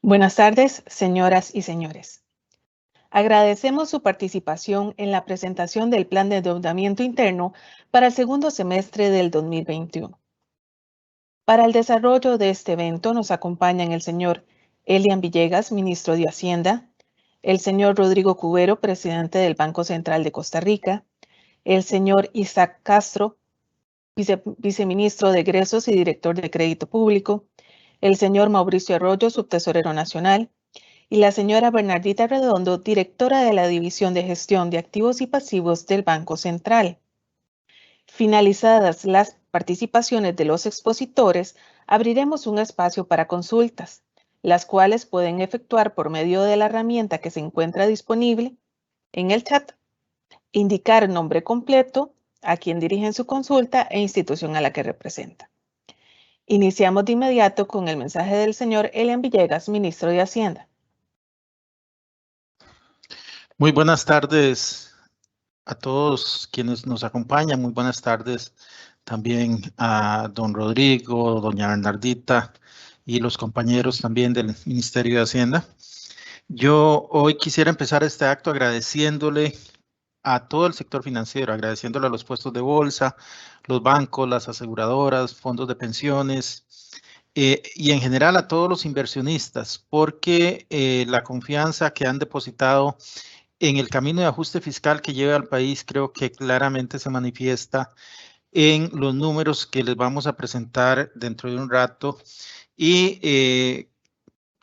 Buenas tardes, señoras y señores. Agradecemos su participación en la presentación del Plan de Endeudamiento Interno para el segundo semestre del 2021. Para el desarrollo de este evento nos acompañan el señor Elian Villegas, ministro de Hacienda, el señor Rodrigo Cubero, presidente del Banco Central de Costa Rica, el señor Isaac Castro, viceministro de Egresos y director de Crédito Público, el señor Mauricio Arroyo, subtesorero nacional, y la señora Bernardita Redondo, directora de la División de Gestión de Activos y Pasivos del Banco Central. Finalizadas las participaciones de los expositores, abriremos un espacio para consultas, las cuales pueden efectuar por medio de la herramienta que se encuentra disponible en el chat, indicar nombre completo, a quien dirigen su consulta e institución a la que representa. Iniciamos de inmediato con el mensaje del señor Elian Villegas, ministro de Hacienda. Muy buenas tardes a todos quienes nos acompañan. Muy buenas tardes también a don Rodrigo, doña Bernardita y los compañeros también del Ministerio de Hacienda. Yo hoy quisiera empezar este acto agradeciéndole a todo el sector financiero, agradeciéndole a los puestos de bolsa, los bancos, las aseguradoras, fondos de pensiones, y en general a todos los inversionistas, porque la confianza que han depositado en el camino de ajuste fiscal que lleva al país creo que claramente se manifiesta en los números que les vamos a presentar dentro de un rato y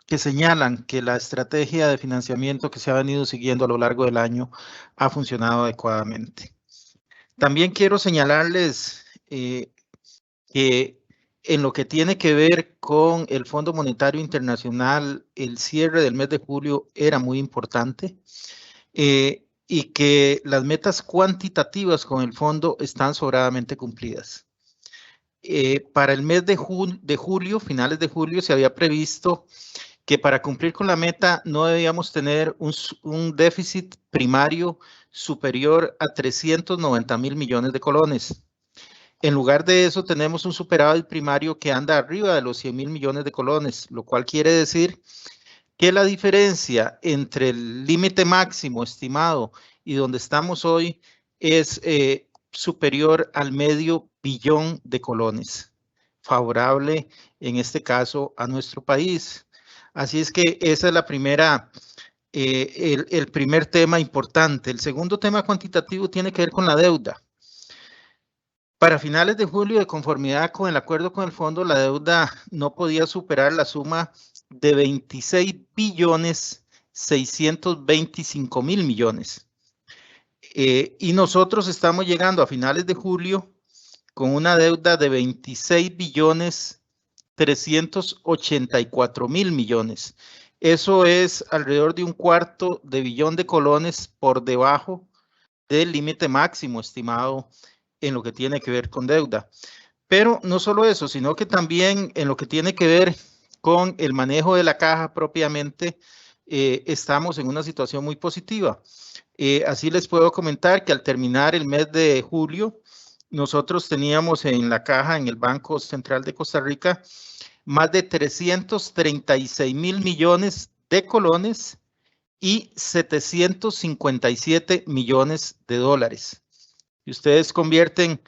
que señalan que la estrategia de financiamiento que se ha venido siguiendo a lo largo del año ha funcionado adecuadamente. También quiero señalarles que en lo que tiene que ver con el Fondo Monetario Internacional, el cierre del mes de julio era muy importante. Y que las metas cuantitativas con el fondo están sobradamente cumplidas. Para el mes de julio, finales de julio, se había previsto que para cumplir con la meta no debíamos tener un déficit primario superior a 390.000 millones de colones. En lugar de eso, tenemos un superávit primario que anda arriba de los 100.000 millones de colones, lo cual quiere decir que la diferencia entre el límite máximo estimado y donde estamos hoy es superior al medio billón de colones, favorable en este caso a nuestro país. Así es que esa es la primera, el primer tema importante. El segundo tema cuantitativo tiene que ver con la deuda. Para finales de julio, de conformidad con el acuerdo con el fondo, la deuda no podía superar la suma de 26.625.000 millones. Y nosotros estamos llegando a finales de julio con una deuda de 26.384.000 millones. Eso es alrededor de un cuarto de billón de colones por debajo del límite máximo estimado en lo que tiene que ver con deuda. Pero no solo eso, sino que también en lo que tiene que ver con el manejo de la caja propiamente, estamos en una situación muy positiva. Así les puedo comentar que al terminar el mes de julio, nosotros teníamos en la caja, en el Banco Central de Costa Rica, más de 336.000 millones de colones y 757 millones de dólares. Si ustedes convierten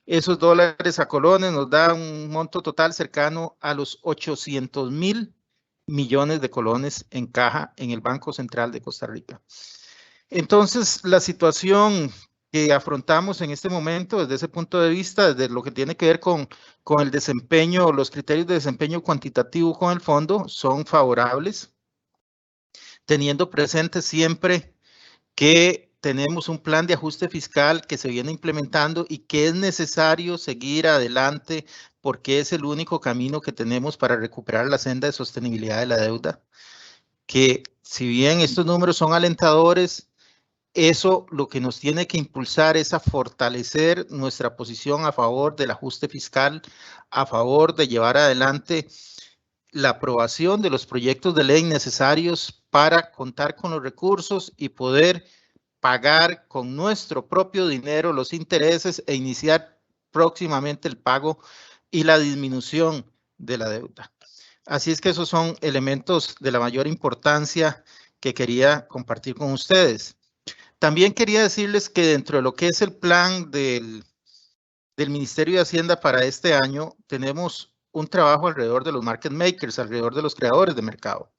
esos dólares a colones, nos da un monto total cercano a los 800.000 millones de colones en caja en el Banco Central de Costa Rica. Entonces, la situación que afrontamos en este momento desde ese punto de vista, desde lo que tiene que ver con el desempeño, los criterios de desempeño cuantitativo con el fondo son favorables, teniendo presente siempre que tenemos un plan de ajuste fiscal que se viene implementando y que es necesario seguir adelante porque es el único camino que tenemos para recuperar la senda de sostenibilidad de la deuda. Que si bien estos números son alentadores, eso lo que nos tiene que impulsar es a fortalecer nuestra posición a favor del ajuste fiscal, a favor de llevar adelante la aprobación de los proyectos de ley necesarios para contar con los recursos y poder pagar con nuestro propio dinero los intereses e iniciar próximamente el pago y la disminución de la deuda. Así es que esos son elementos de la mayor importancia que quería compartir con ustedes. También quería decirles que dentro de lo que es el plan del Ministerio de Hacienda para este año, tenemos un trabajo alrededor de los market makers, alrededor de los creadores de mercado.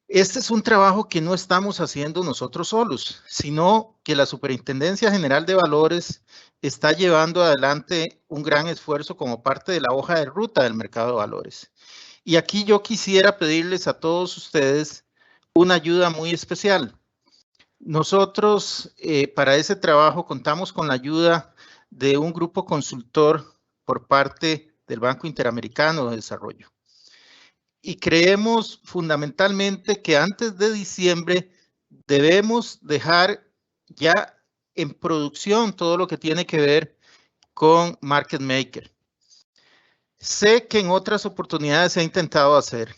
Este es un trabajo que no estamos haciendo nosotros solos, sino que la Superintendencia General de Valores está llevando adelante un gran esfuerzo como parte de la hoja de ruta del mercado de valores. Y aquí yo quisiera pedirles a todos ustedes una ayuda muy especial. Nosotros para ese trabajo contamos con la ayuda de un grupo consultor por parte del Banco Interamericano de Desarrollo. Y creemos fundamentalmente que antes de diciembre debemos dejar ya en producción todo lo que tiene que ver con Market Maker. Sé que en otras oportunidades se ha intentado hacer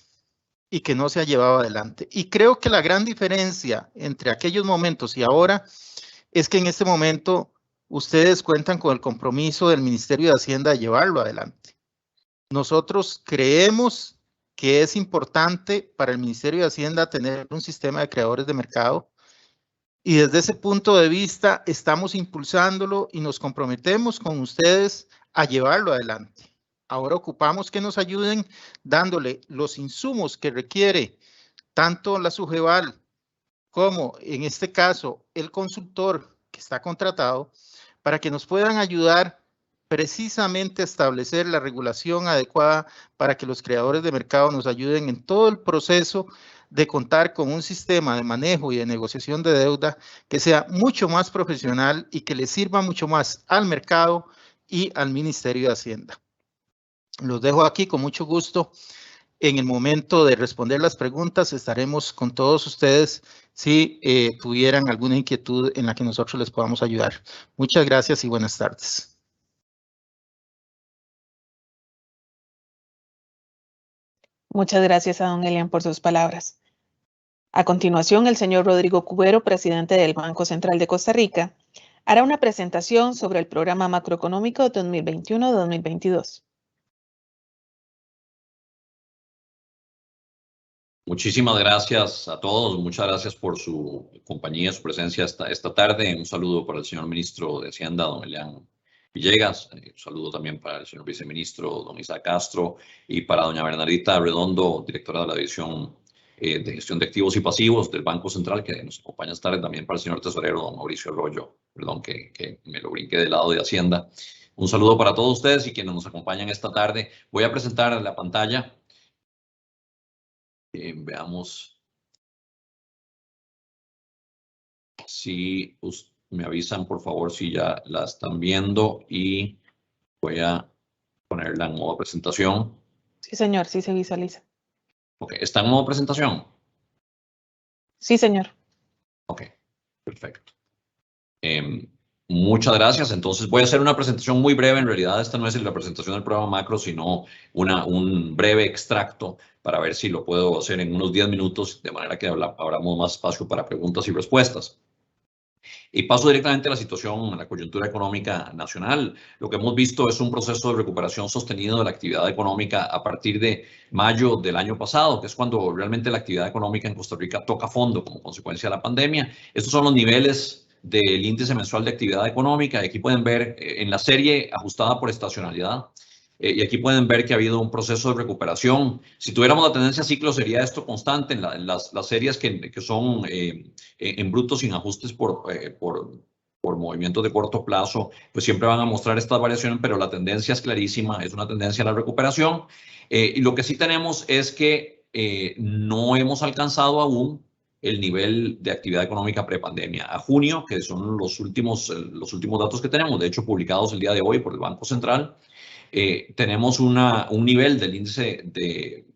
y que no se ha llevado adelante. Y creo que la gran diferencia entre aquellos momentos y ahora es que en este momento ustedes cuentan con el compromiso del Ministerio de Hacienda de llevarlo adelante. Nosotros creemos que es importante para el Ministerio de Hacienda tener un sistema de creadores de mercado y desde ese punto de vista estamos impulsándolo y nos comprometemos con ustedes a llevarlo adelante. Ahora ocupamos que nos ayuden dándole los insumos que requiere tanto la SUGEVAL como en este caso el consultor que está contratado para que nos puedan ayudar precisamente a establecer la regulación adecuada para que los creadores de mercado nos ayuden en todo el proceso de contar con un sistema de manejo y de negociación de deuda que sea mucho más profesional y que le sirva mucho más al mercado y al Ministerio de Hacienda. Los dejo aquí con mucho gusto. En el momento de responder las preguntas estaremos con todos ustedes si tuvieran alguna inquietud en la que nosotros les podamos ayudar. Muchas gracias y buenas tardes. Muchas gracias a don Elian por sus palabras. A continuación, el señor Rodrigo Cubero, presidente del Banco Central de Costa Rica, hará una presentación sobre el Programa Macroeconómico 2021-2022. Muchísimas gracias a todos. Muchas gracias por su compañía, su presencia esta tarde. Un saludo para el señor ministro de Hacienda, don Elian Villegas. Un saludo también para el señor viceministro, don Isaac Castro, y para doña Bernardita Redondo, directora de la División de Gestión de Activos y Pasivos del Banco Central, que nos acompaña esta tarde. También para el señor tesorero, don Mauricio Arroyo. Perdón que me lo brinqué del lado de Hacienda. Un saludo para todos ustedes y quienes nos acompañan esta tarde. Voy a presentar la pantalla. Veamos si me avisan, por favor, si ya la están viendo, y voy a ponerla en modo presentación. Sí, señor, sí se visualiza. Ok, ¿está en modo presentación? Sí, señor. Ok, perfecto. Muchas gracias. Entonces voy a hacer una presentación muy breve. En realidad esta no es la presentación del programa macro, sino un breve extracto para ver si lo puedo hacer en unos 10 minutos, de manera que abramos más espacio para preguntas y respuestas. Y paso directamente a la situación, a la coyuntura económica nacional. Lo que hemos visto es un proceso de recuperación sostenido de la actividad económica a partir de mayo del año pasado, que es cuando realmente la actividad económica en Costa Rica toca fondo como consecuencia de la pandemia. Estos son los niveles del índice mensual de actividad económica. Aquí pueden ver en la serie ajustada por estacionalidad. Y aquí pueden ver que ha habido un proceso de recuperación. Si tuviéramos la tendencia a ciclo, sería esto constante. En las series que son en brutos sin ajustes por movimientos de corto plazo, pues siempre van a mostrar estas variaciones, pero la tendencia es clarísima, es una tendencia a la recuperación. Y lo que sí tenemos es que no hemos alcanzado aún el nivel de actividad económica prepandemia. A junio, que son los últimos datos que tenemos, de hecho publicados el día de hoy por el Banco Central, tenemos un nivel del índice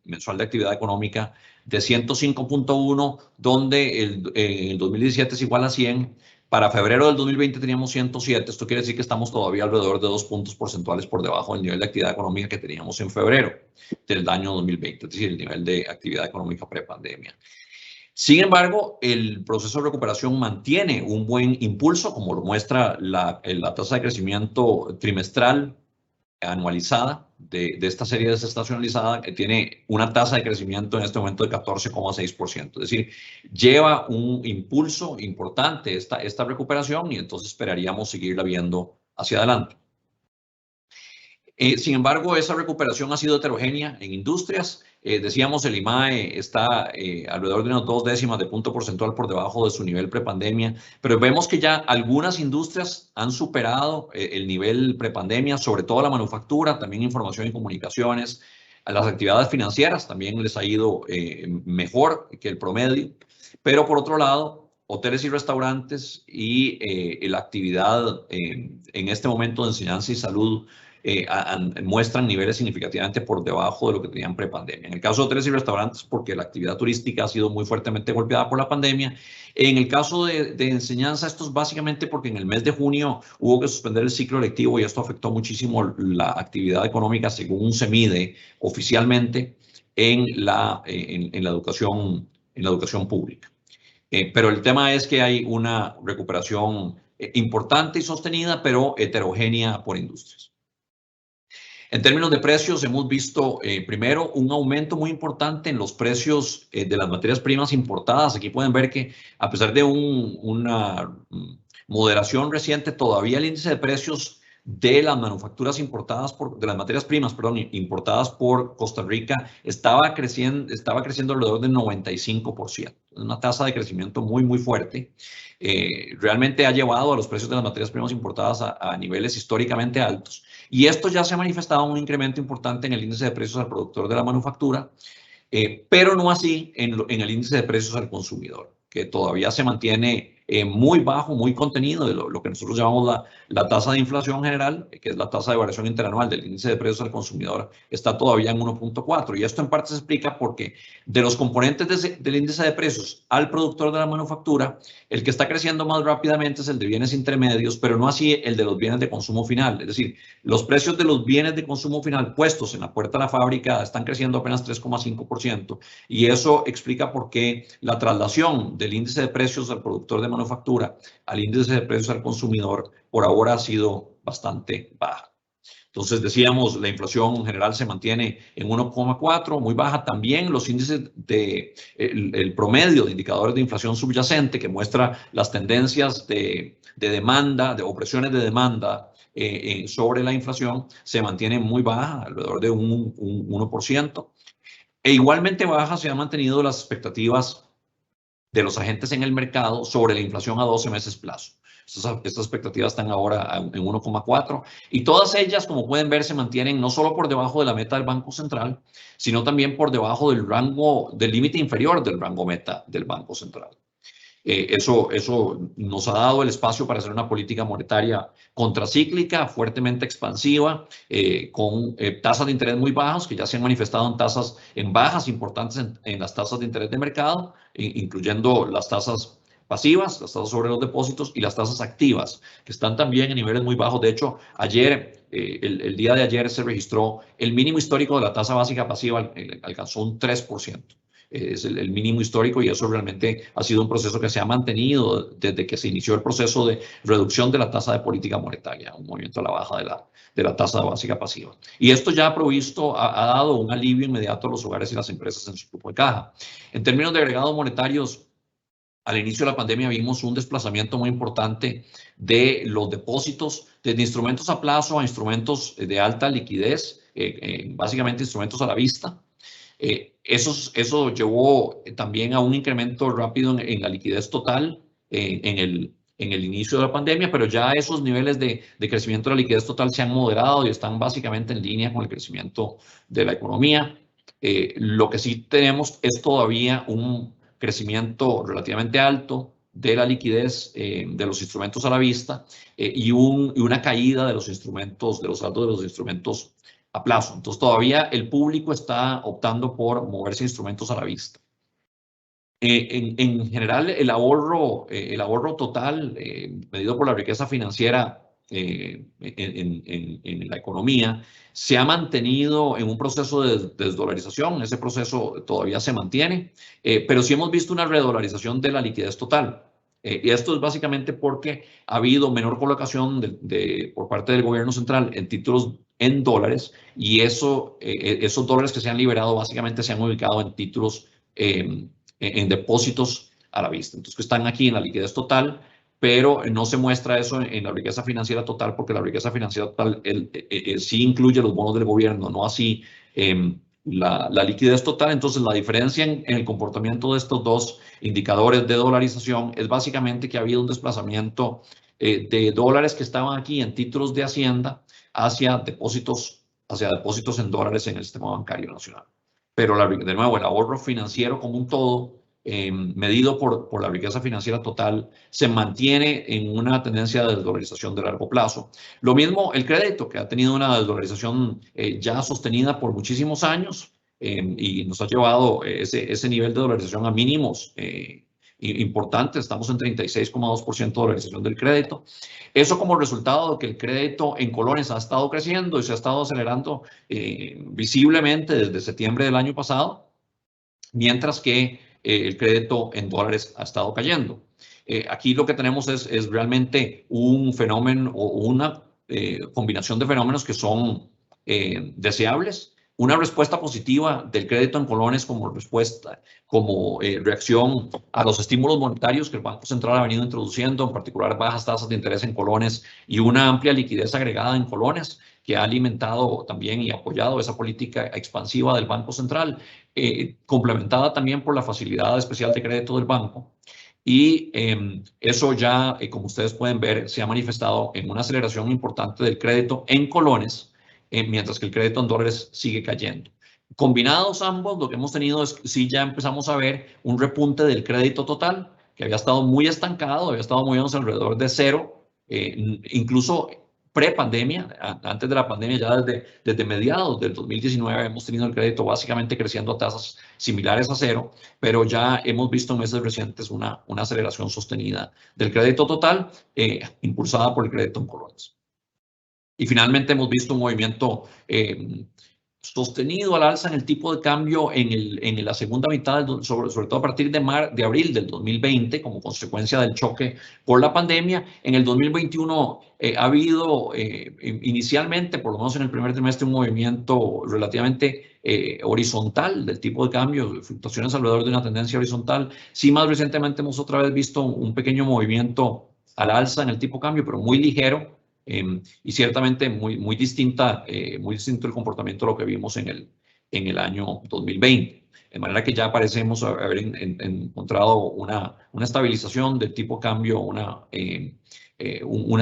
mensual de actividad económica de 105.1, donde en el 2017 es igual a 100. Para febrero del 2020 teníamos 107. Esto quiere decir que estamos todavía alrededor de 2 puntos porcentuales por debajo del nivel de actividad económica que teníamos en febrero del año 2020, es decir, el nivel de actividad económica prepandemia. Sin embargo, el proceso de recuperación mantiene un buen impulso, como lo muestra la tasa de crecimiento trimestral anualizada de esta serie desestacionalizada tiene una tasa de crecimiento en este momento de 14,6%. Es decir, lleva un impulso importante esta recuperación y entonces esperaríamos seguirla viendo hacia adelante. Sin embargo, esa recuperación ha sido heterogénea en industrias. Decíamos, el IMAE está alrededor de unas 0,2 de punto porcentual por debajo de su nivel prepandemia, pero vemos que ya algunas industrias han superado el nivel prepandemia, sobre todo la manufactura, también información y comunicaciones. A las actividades financieras también les ha ido mejor que el promedio, pero por otro lado, hoteles y restaurantes y la actividad en este momento de enseñanza y salud muestran niveles significativamente por debajo de lo que tenían prepandemia. En el caso de hoteles y restaurantes, porque la actividad turística ha sido muy fuertemente golpeada por la pandemia. En el caso de enseñanza, esto es básicamente porque en el mes de junio hubo que suspender el ciclo lectivo y esto afectó muchísimo la actividad económica según se mide oficialmente en la educación pública. Pero el tema es que hay una recuperación importante y sostenida, pero heterogénea por industrias. En términos de precios, hemos visto primero un aumento muy importante en los precios de las materias primas importadas. Aquí pueden ver que a pesar de una moderación reciente, todavía el índice de precios de las manufacturas importadas de las materias primas, importadas por Costa Rica estaba creciendo alrededor del 95%. Una tasa de crecimiento muy, muy fuerte. Realmente ha llevado a los precios de las materias primas importadas a niveles históricamente altos. Y esto ya se ha manifestado en un incremento importante en el índice de precios al productor de la manufactura, pero no así en el índice de precios al consumidor, que todavía se mantiene muy bajo, muy contenido de lo que nosotros llamamos la tasa de inflación general, que es la tasa de variación interanual del índice de precios al consumidor, está todavía en 1.4. Y esto en parte se explica porque de los componentes del índice de precios al productor de la manufactura, el que está creciendo más rápidamente es el de bienes intermedios, pero no así el de los bienes de consumo final. Es decir, los precios de los bienes de consumo final puestos en la puerta de la fábrica están creciendo apenas 3,5%. Y eso explica por qué la traslación del índice de precios al productor de manufactura al índice de precios al consumidor por ahora ha sido bastante baja. Entonces decíamos, la inflación general se mantiene en 1,4, muy baja. También los índices el promedio de indicadores de inflación subyacente, que muestra las tendencias de demanda, de opresiones de demanda sobre la inflación, se mantiene muy baja, alrededor de un 1%. E igualmente baja se han mantenido las expectativas de los agentes en el mercado sobre la inflación a 12 meses plazo. Estas expectativas están ahora en 1,4 y todas ellas, como pueden ver, se mantienen no solo por debajo de la meta del Banco Central, sino también por debajo del límite inferior del rango meta del Banco Central. Eso nos ha dado el espacio para hacer una política monetaria contracíclica, fuertemente expansiva, con tasas de interés muy bajas, que ya se han manifestado en bajas importantes en las tasas de interés de mercado, incluyendo las tasas pasivas, las tasas sobre los depósitos y las tasas activas, que están también en niveles muy bajos. De hecho, ayer, el día de ayer se registró el mínimo histórico de la tasa básica pasiva, alcanzó un 3%. Es el mínimo histórico y eso realmente ha sido un proceso que se ha mantenido desde que se inició el proceso de reducción de la tasa de política monetaria, un movimiento a la baja de la tasa básica pasiva. Y esto ya ha dado un alivio inmediato a los hogares y las empresas en su flujo de caja. En términos de agregados monetarios, al inicio de la pandemia vimos un desplazamiento muy importante de los depósitos, desde instrumentos a plazo a instrumentos de alta liquidez, básicamente instrumentos a la vista. Eso llevó también a un incremento rápido en la liquidez total en el inicio de la pandemia, pero ya esos niveles de crecimiento de la liquidez total se han moderado y están básicamente en línea con el crecimiento de la economía. Lo que sí tenemos es todavía un crecimiento relativamente alto de la liquidez de los instrumentos a la vista y una caída de los instrumentos, de los saldos de los instrumentos a plazo. Entonces todavía el público está optando por moverse instrumentos a la vista. En general, el ahorro total medido por la riqueza financiera en la economía se ha mantenido en un proceso de desdolarización. Ese proceso todavía se mantiene, pero sí hemos visto una redolarización de la liquidez total. Y esto es básicamente porque ha habido menor colocación por parte del gobierno central en títulos en dólares, y esos dólares que se han liberado básicamente se han ubicado en títulos, en depósitos a la vista. Entonces, que están aquí en la liquidez total, pero no se muestra eso en la riqueza financiera total, porque la riqueza financiera total sí incluye los bonos del gobierno, no así la liquidez total. Entonces, la diferencia en el comportamiento de estos dos indicadores de dolarización es básicamente que ha habido un desplazamiento de dólares que estaban aquí en títulos de Hacienda hacia depósitos en dólares en el sistema bancario nacional. Pero, de nuevo, el ahorro financiero como un todo, medido por la riqueza financiera total, se mantiene en una tendencia de desdolarización de largo plazo. Lo mismo el crédito, que ha tenido una desdolarización ya sostenida por muchísimos años, y nos ha llevado ese nivel de dolarización a mínimos importantes. Estamos en 36,2% de dolarización del crédito. Eso como resultado de que el crédito en colones ha estado creciendo y se ha estado acelerando visiblemente desde septiembre del año pasado, mientras que el crédito en dólares ha estado cayendo. Aquí lo que tenemos es realmente un fenómeno o una combinación de fenómenos que son deseables. Una respuesta positiva del crédito en colones como reacción a los estímulos monetarios que el Banco Central ha venido introduciendo, en particular bajas tasas de interés en colones y una amplia liquidez agregada en colones, que ha alimentado también y apoyado esa política expansiva del Banco Central, complementada también por la facilidad especial de crédito del banco. Y eso ya, como ustedes pueden ver, se ha manifestado en una aceleración importante del crédito en colones, mientras que el crédito en dólares sigue cayendo. Combinados ambos, lo que hemos tenido es, sí, ya empezamos a ver un repunte del crédito total, que había estado muy estancado, había estado moviéndose alrededor de cero, incluso pre-pandemia. Antes de la pandemia, ya desde mediados del 2019, hemos tenido el crédito básicamente creciendo a tasas similares a cero, pero ya hemos visto en meses recientes una aceleración sostenida del crédito total, impulsada por el crédito en colones. Y finalmente hemos visto un movimiento sostenido al alza en el tipo de cambio en la segunda mitad, sobre todo a partir de abril del 2020, como consecuencia del choque por la pandemia. En el 2021 ha habido inicialmente, por lo menos en el primer trimestre, un movimiento relativamente horizontal del tipo de cambio, fluctuaciones alrededor de una tendencia horizontal. Sí, más recientemente hemos otra vez visto un pequeño movimiento al alza en el tipo de cambio, pero muy ligero. Y ciertamente muy distinto el comportamiento de lo que vimos en el año 2020. De manera que ya parecemos haber encontrado una estabilización del tipo de cambio, una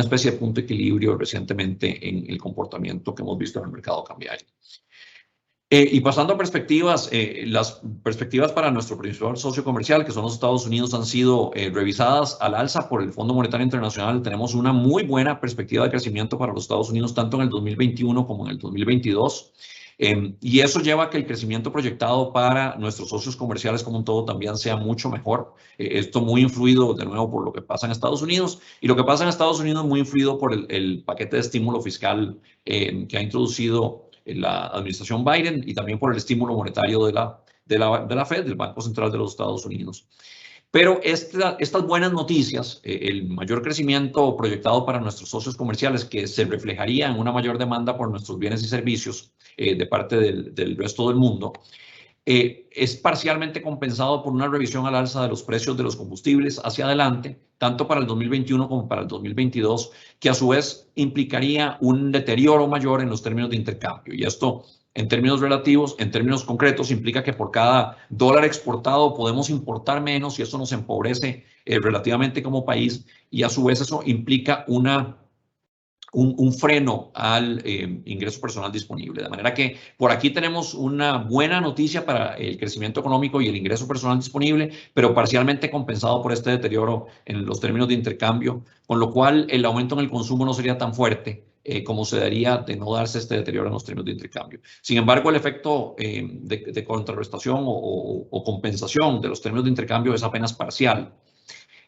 especie de punto de equilibrio recientemente en el comportamiento que hemos visto en el mercado cambiario. Y pasando a perspectivas, las perspectivas para nuestro principal socio comercial, que son los Estados Unidos, han sido revisadas al alza por el Fondo Monetario Internacional. Tenemos una muy buena perspectiva de crecimiento para los Estados Unidos, tanto en el 2021 como en el 2022. Y eso lleva a que el crecimiento proyectado para nuestros socios comerciales como un todo también sea mucho mejor. Esto muy influido, de nuevo, por lo que pasa en Estados Unidos. Y lo que pasa en Estados Unidos muy influido por el paquete de estímulo fiscal que ha introducido la administración Biden, y también por el estímulo monetario de la Fed, del Banco Central de los Estados Unidos. Pero estas buenas noticias, el mayor crecimiento proyectado para nuestros socios comerciales, que se reflejaría en una mayor demanda por nuestros bienes y servicios de parte del resto del mundo, es parcialmente compensado por una revisión al alza de los precios de los combustibles hacia adelante, tanto para el 2021 como para el 2022, que a su vez implicaría un deterioro mayor en los términos de intercambio. Y esto, en términos relativos, en términos concretos, implica que por cada dólar exportado podemos importar menos, y eso nos empobrece relativamente como país, y a su vez eso implica un freno al ingreso personal disponible. De manera que por aquí tenemos una buena noticia para el crecimiento económico y el ingreso personal disponible, pero parcialmente compensado por este deterioro en los términos de intercambio, con lo cual el aumento en el consumo no sería tan fuerte como se daría de no darse este deterioro en los términos de intercambio. Sin embargo, el efecto de contrarrestación o compensación de los términos de intercambio es apenas parcial.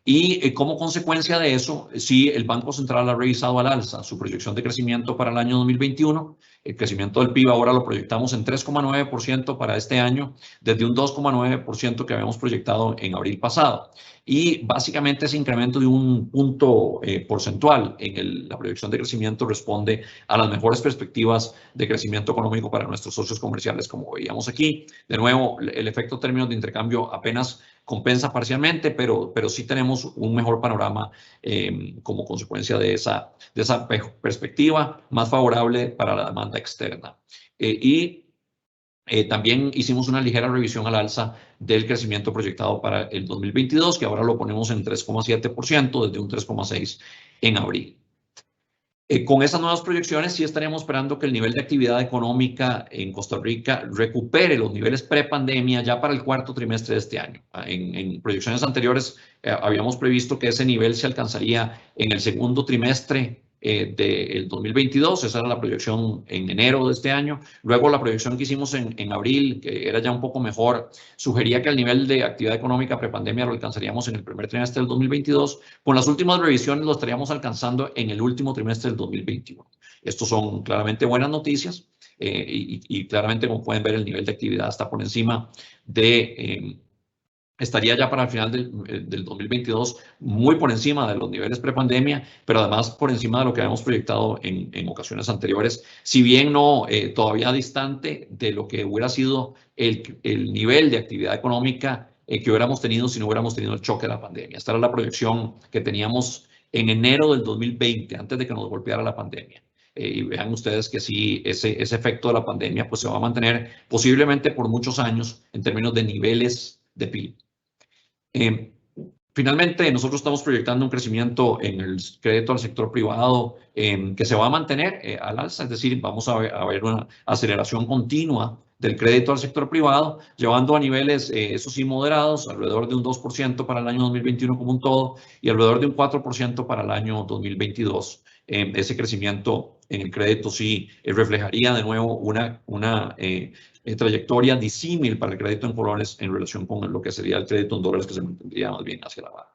Y como consecuencia de eso, sí, el Banco Central ha revisado al alza su proyección de crecimiento para el año 2021. El crecimiento del PIB ahora lo proyectamos en 3,9% para este año, desde un 2,9% que habíamos proyectado en abril pasado. Y básicamente ese incremento de un punto porcentual en la proyección de crecimiento responde a las mejores perspectivas de crecimiento económico para nuestros socios comerciales, como veíamos aquí. De nuevo, el efecto en términos de intercambio apenas compensa parcialmente, pero sí tenemos un mejor panorama como consecuencia de esa perspectiva más favorable para la demanda externa. También hicimos una ligera revisión al alza del crecimiento proyectado para el 2022, que ahora lo ponemos en 3,7% desde un 3,6% en abril. Con esas nuevas proyecciones sí estaríamos esperando que el nivel de actividad económica en Costa Rica recupere los niveles prepandemia ya para el cuarto trimestre de este año. En proyecciones anteriores habíamos previsto que ese nivel se alcanzaría en el segundo trimestre del 2022, esa era la proyección en enero de este año. Luego la proyección que hicimos en abril, que era ya un poco mejor, sugería que el nivel de actividad económica prepandemia lo alcanzaríamos en el primer trimestre del 2022. Con las últimas revisiones lo estaríamos alcanzando en el último trimestre del 2021. Estos son claramente buenas noticias y claramente, como pueden ver, el nivel de actividad está por encima de... estaría ya para el final del 2022 muy por encima de los niveles prepandemia, pero además por encima de lo que habíamos proyectado en ocasiones anteriores, si bien no todavía distante de lo que hubiera sido el nivel de actividad económica que hubiéramos tenido si no hubiéramos tenido el choque de la pandemia. Esta era la proyección que teníamos en enero del 2020, antes de que nos golpeara la pandemia. Y vean ustedes que sí, ese efecto de la pandemia pues se va a mantener posiblemente por muchos años en términos de niveles de PIB. Finalmente, nosotros estamos proyectando un crecimiento en el crédito al sector privado que se va a mantener al alza, es decir, vamos a ver una aceleración continua del crédito al sector privado, llevando a niveles, eso sí, moderados, alrededor de un 2% para el año 2021 como un todo y alrededor de un 4% para el año 2022. Ese crecimiento en el crédito sí reflejaría de nuevo una trayectoria disímil para el crédito en colones en relación con lo que sería el crédito en dólares, que se mantendría más bien hacia la baja.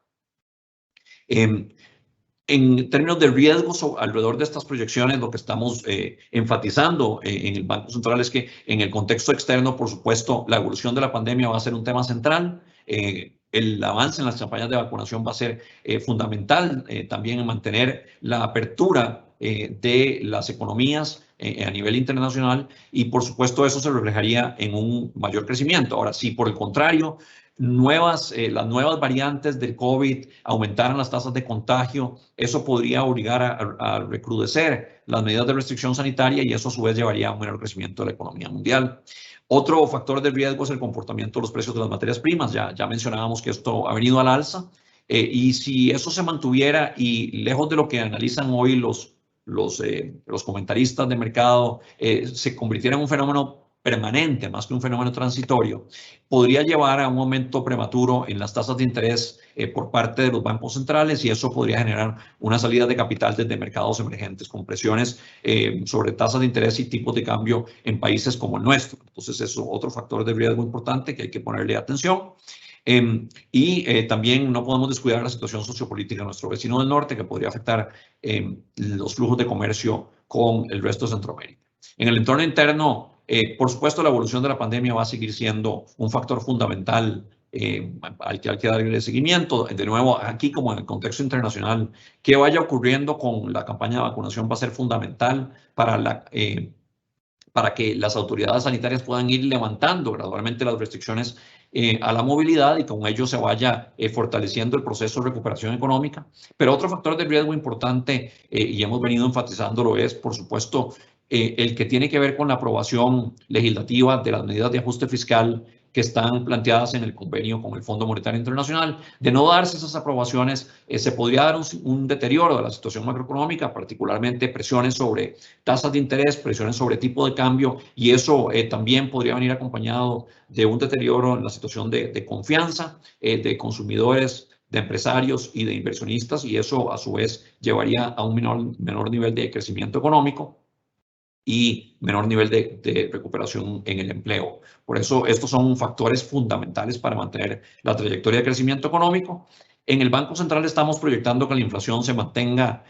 En términos de riesgos alrededor de estas proyecciones, lo que estamos enfatizando en el Banco Central es que en el contexto externo, por supuesto, la evolución de la pandemia va a ser un tema central. El avance en las campañas de vacunación va a ser fundamental también en mantener la apertura de las economías a nivel internacional y, por supuesto, eso se reflejaría en un mayor crecimiento. Ahora, si por el contrario, las nuevas variantes del COVID aumentaran las tasas de contagio, eso podría obligar a recrudecer las medidas de restricción sanitaria y eso a su vez llevaría a un menor crecimiento de la economía mundial. Otro factor de riesgo es el comportamiento de los precios de las materias primas. Ya mencionábamos que esto ha venido al alza y si eso se mantuviera y lejos de lo que analizan hoy los comentaristas de mercado, se convirtiera en un fenómeno permanente, más que un fenómeno transitorio, podría llevar a un aumento prematuro en las tasas de interés por parte de los bancos centrales y eso podría generar una salida de capital desde mercados emergentes con presiones sobre tasas de interés y tipos de cambio en países como el nuestro. Entonces, eso es otro factor de riesgo importante que hay que ponerle atención. También no podemos descuidar la situación sociopolítica de nuestro vecino del norte que podría afectar los flujos de comercio con el resto de Centroamérica. En el entorno interno, por supuesto, la evolución de la pandemia va a seguir siendo un factor fundamental al que hay que darle seguimiento. De nuevo, aquí como en el contexto internacional, que vaya ocurriendo con la campaña de vacunación va a ser fundamental para que las autoridades sanitarias puedan ir levantando gradualmente las restricciones a la movilidad y con ello se vaya fortaleciendo el proceso de recuperación económica. Pero otro factor de riesgo importante, y hemos venido enfatizándolo, es, por supuesto, el que tiene que ver con la aprobación legislativa de las medidas de ajuste fiscal que están planteadas en el convenio con el Fondo Monetario Internacional. De no darse esas aprobaciones, se podría dar un deterioro de la situación macroeconómica, particularmente presiones sobre tasas de interés, presiones sobre tipo de cambio, y eso también podría venir acompañado de un deterioro en la situación de confianza de consumidores, de empresarios y de inversionistas, y eso a su vez llevaría a un menor nivel de crecimiento económico y menor nivel de recuperación en el empleo. Por eso estos son factores fundamentales para mantener la trayectoria de crecimiento económico En el Banco Central estamos proyectando que la inflación se mantenga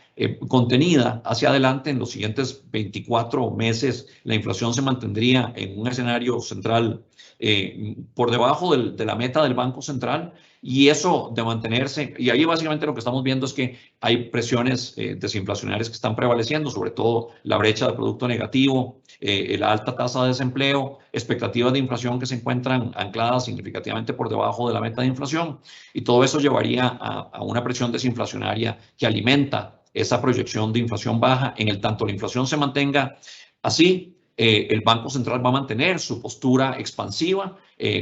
contenida hacia adelante. En los siguientes 24 meses, la inflación se mantendría en un escenario central por debajo de la meta del Banco Central. Y eso de mantenerse, y ahí básicamente lo que estamos viendo es que hay presiones desinflacionarias que están prevaleciendo, sobre todo la brecha de producto negativo, la alta tasa de desempleo, expectativas de inflación que se encuentran ancladas significativamente por debajo de la meta de inflación, y todo eso llevaría a una presión desinflacionaria que alimenta esa proyección de inflación baja. En el tanto la inflación se mantenga así, el Banco Central va a mantener su postura expansiva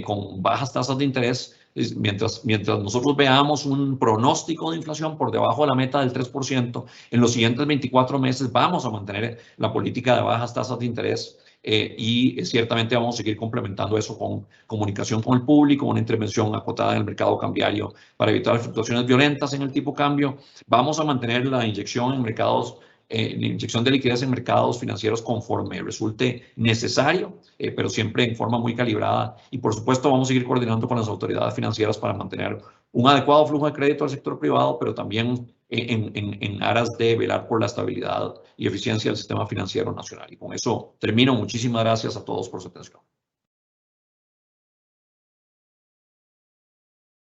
con bajas tasas de interés. Mientras nosotros veamos un pronóstico de inflación por debajo de la meta del 3%, en los siguientes 24 meses vamos a mantener la política de bajas tasas de interés y ciertamente vamos a seguir complementando eso con comunicación con el público, una intervención acotada en el mercado cambiario para evitar fluctuaciones violentas en el tipo cambio. Vamos a mantener la inyección en mercados la inyección de liquidez en mercados financieros conforme resulte necesario, pero siempre en forma muy calibrada. Y por supuesto vamos a seguir coordinando con las autoridades financieras para mantener un adecuado flujo de crédito al sector privado, pero también en aras de velar por la estabilidad y eficiencia del sistema financiero nacional. Y con eso termino. Muchísimas gracias a todos por su atención.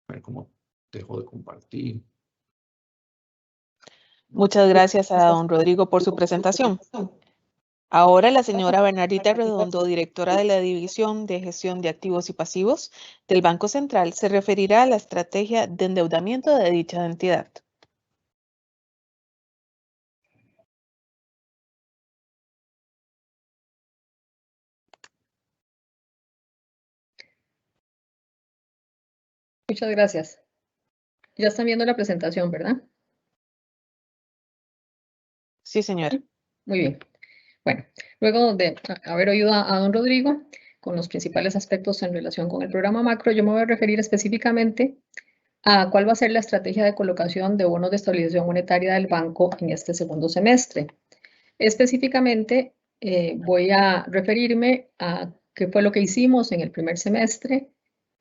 A ver cómo dejo de compartir. Muchas gracias a don Rodrigo por su presentación. Ahora la señora Bernardita Redondo, directora de la División de Gestión de Activos y Pasivos del Banco Central, se referirá a la estrategia de endeudamiento de dicha entidad. Muchas gracias. Ya están viendo la presentación, ¿verdad? Sí, señora. Muy bien. Bueno, luego de haber oído a don Rodrigo con los principales aspectos en relación con el programa macro, yo me voy a referir específicamente a cuál va a ser la estrategia de colocación de bonos de estabilización monetaria del banco en este segundo semestre. Específicamente, voy a referirme a qué fue lo que hicimos en el primer semestre,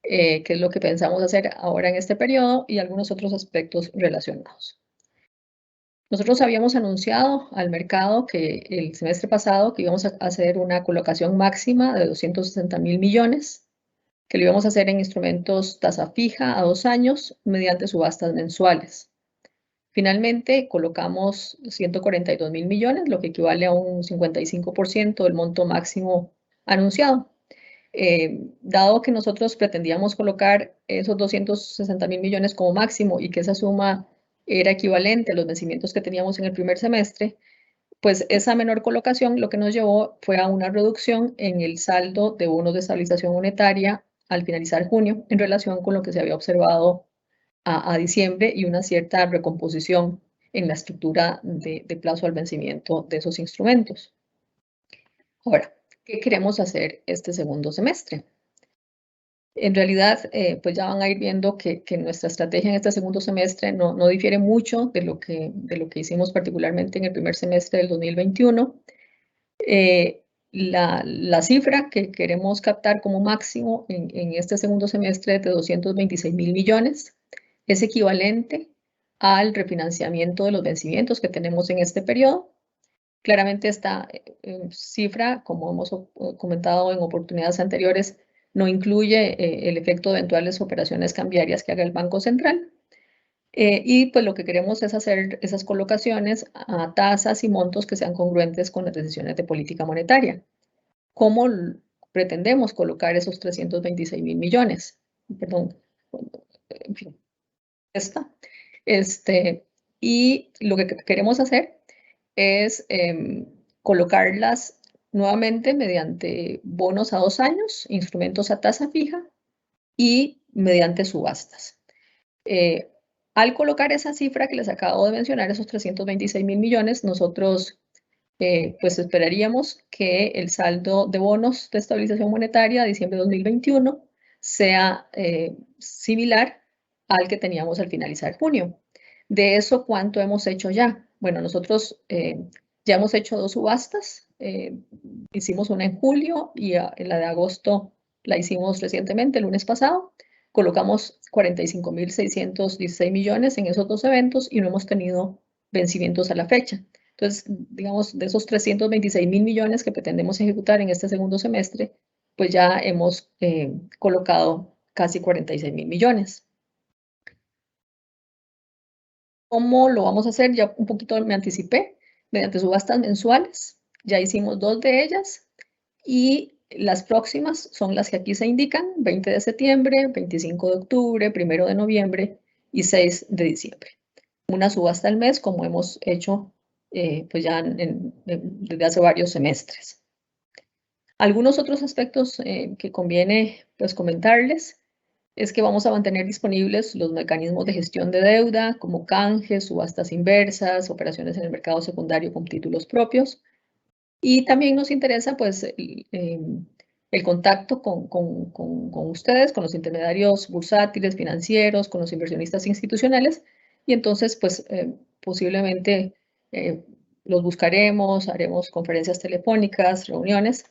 qué es lo que pensamos hacer ahora en este periodo y algunos otros aspectos relacionados. Nosotros habíamos anunciado al mercado que el semestre pasado que íbamos a hacer una colocación máxima de 260.000 millones, que lo íbamos a hacer en instrumentos tasa fija a 2 años mediante subastas mensuales. Finalmente colocamos 142.000 millones, lo que equivale a un 55% del monto máximo anunciado. Dado que nosotros pretendíamos colocar esos 260.000 millones como máximo y que esa suma era equivalente a los vencimientos que teníamos en el primer semestre, pues esa menor colocación lo que nos llevó fue a una reducción en el saldo de bonos de estabilización monetaria al finalizar junio en relación con lo que se había observado a diciembre y una cierta recomposición en la estructura de plazo al vencimiento de esos instrumentos. Ahora, ¿qué queremos hacer este segundo semestre? En realidad, pues ya van a ir viendo que nuestra estrategia en este segundo semestre no difiere mucho de lo que hicimos particularmente en el primer semestre del 2021. La cifra que queremos captar como máximo en este segundo semestre es de 226.000 millones. Es equivalente al refinanciamiento de los vencimientos que tenemos en este periodo. Claramente esta cifra, como hemos comentado en oportunidades anteriores, no incluye el efecto de eventuales operaciones cambiarias que haga el Banco Central. Y pues lo que queremos es hacer esas colocaciones a tasas y montos que sean congruentes con las decisiones de política monetaria. ¿Cómo pretendemos colocar esos 326.000 millones? Perdón, en fin, y lo que queremos hacer es colocarlas nuevamente mediante bonos a 2 años, instrumentos a tasa fija y mediante subastas. Al colocar esa cifra que les acabo de mencionar, esos 326.000 millones, nosotros pues esperaríamos que el saldo de bonos de estabilización monetaria de diciembre de 2021 sea similar al que teníamos al finalizar junio. De eso, ¿cuánto hemos hecho ya? Bueno, nosotros ya hemos hecho 2 subastas. Hicimos una en julio y la de agosto la hicimos recientemente, el lunes pasado. colocamos 45.616 millones en esos dos eventos y no hemos tenido vencimientos a la fecha. Entonces, digamos, de esos 326.000 millones que pretendemos ejecutar en este segundo semestre, pues ya hemos colocado casi 46.000 millones. ¿Cómo lo vamos a hacer? Ya un poquito me anticipé, mediante subastas mensuales. Ya hicimos 2 de ellas y las próximas son las que aquí se indican: 20 de septiembre, 25 de octubre, 1 de noviembre y 6 de diciembre. Una subasta al mes, como hemos hecho pues ya desde hace varios semestres. Algunos otros aspectos que conviene pues comentarles es que vamos a mantener disponibles los mecanismos de gestión de deuda, como canjes, subastas inversas, operaciones en el mercado secundario con títulos propios. Y también nos interesa pues el contacto con ustedes, con los intermediarios bursátiles, financieros, con los inversionistas institucionales. Y entonces pues posiblemente los buscaremos, haremos conferencias telefónicas, reuniones.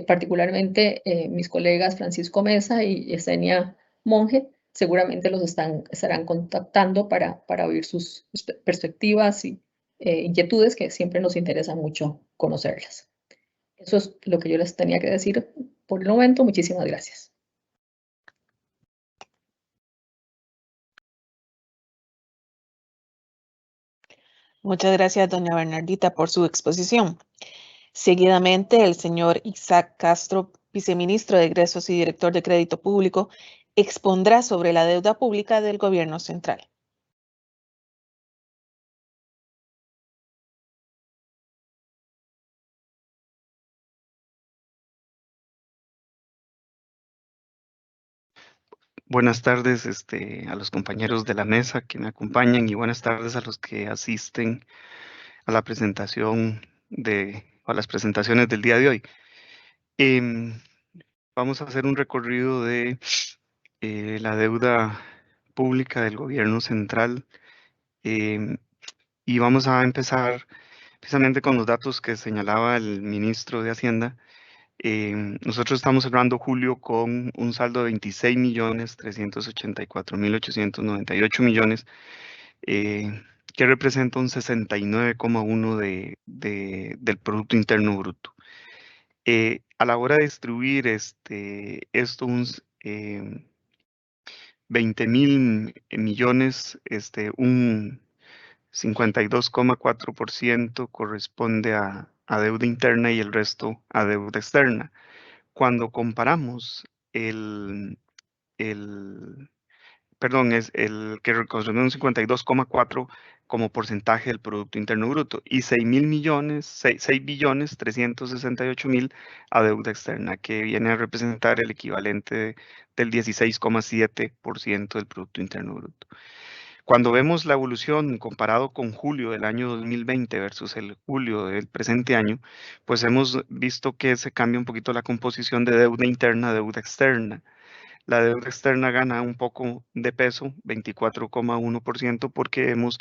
Particularmente mis colegas Francisco Mesa y Yesenia Monge seguramente los estarán contactando para oír sus perspectivas y inquietudes, que siempre nos interesa mucho conocerlas. Eso es lo que yo les tenía que decir por el momento. Muchísimas gracias. Muchas gracias, doña Bernardita, por su exposición. Seguidamente, el señor Isaac Castro, viceministro de Egresos y director de Crédito Público, expondrá sobre la deuda pública del Gobierno Central. Buenas tardes a los compañeros de la mesa que me acompañan y buenas tardes a los que asisten a la presentación a las presentaciones del día de hoy. Vamos a hacer un recorrido de la deuda pública del Gobierno Central y vamos a empezar precisamente con los datos que señalaba el ministro de Hacienda. Nosotros estamos cerrando julio con un saldo de 26.384.898 millones, que representa un 69,1% del Producto Interno Bruto. A la hora de distribuir esto, 20.000 millones, un 52,4% corresponde a deuda interna y el resto a deuda externa. Cuando comparamos perdón, es el que corresponde a un 52,4% como porcentaje del Producto Interno Bruto y 6.368.000 a deuda externa, que viene a representar el equivalente del 16,7% del Producto Interno Bruto. Cuando vemos la evolución comparado con julio del año 2020 versus el julio del presente año, pues hemos visto que se cambia un poquito la composición de deuda interna a deuda externa. La deuda externa gana un poco de peso, 24,1%, porque hemos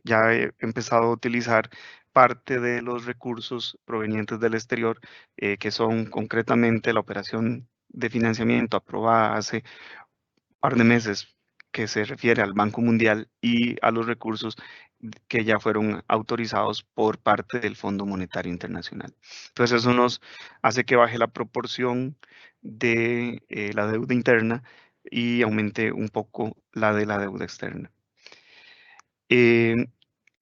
ya empezado a utilizar parte de los recursos provenientes del exterior, que son concretamente la operación de financiamiento aprobada hace un par de meses, que se refiere al Banco Mundial, y a los recursos que ya fueron autorizados por parte del Fondo Monetario Internacional. Entonces eso nos hace que baje la proporción de la deuda interna y aumente un poco la de la deuda externa.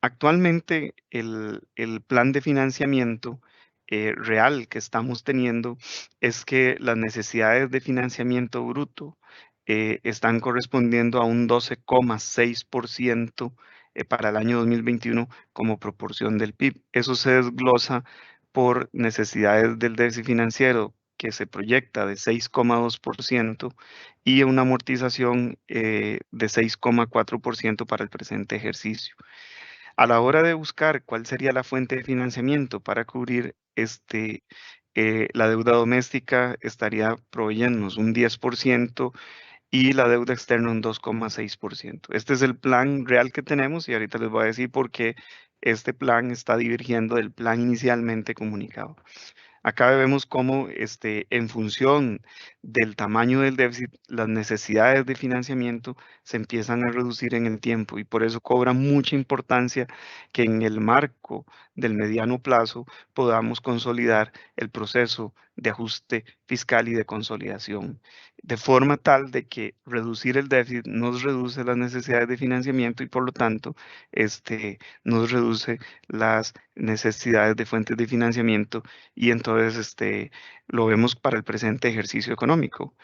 Actualmente el plan de financiamiento real que estamos teniendo es que las necesidades de financiamiento bruto están correspondiendo a un 12,6% para el año 2021 como proporción del PIB. Eso se desglosa por necesidades del déficit financiero, que se proyecta de 6,2% y una amortización de 6,4% para el presente ejercicio. A la hora de buscar cuál sería la fuente de financiamiento para cubrir la deuda doméstica, estaría proveyéndonos un 10% y la deuda externa un 2,6%. Este es el plan real que tenemos y ahorita les voy a decir por qué este plan está divergiendo del plan inicialmente comunicado. Acá vemos cómo en función del tamaño del déficit, las necesidades de financiamiento se empiezan a reducir en el tiempo y por eso cobra mucha importancia que en el marco del mediano plazo podamos consolidar el proceso de ajuste fiscal y de consolidación, de forma tal de que reducir el déficit nos reduce las necesidades de financiamiento y por lo tanto nos reduce las necesidades de fuentes de financiamiento y entonces lo vemos para el presente ejercicio económico.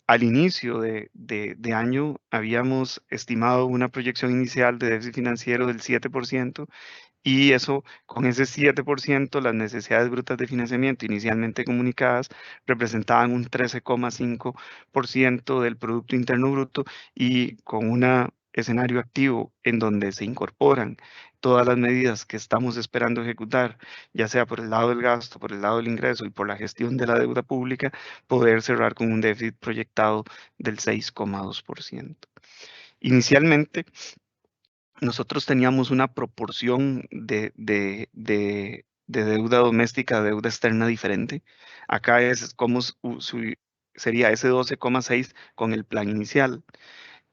Al inicio de año habíamos estimado una proyección inicial de déficit financiero del 7%, y eso, con ese 7%, las necesidades brutas de financiamiento inicialmente comunicadas representaban un 13,5% del Producto Interno Bruto y con un escenario activo en donde se incorporan todas las medidas que estamos esperando ejecutar, ya sea por el lado del gasto, por el lado del ingreso y por la gestión de la deuda pública, poder cerrar con un déficit proyectado del 6,2%. Inicialmente, nosotros teníamos una proporción de deuda doméstica, deuda externa diferente. Acá es como sería ese 12,6 con el plan inicial.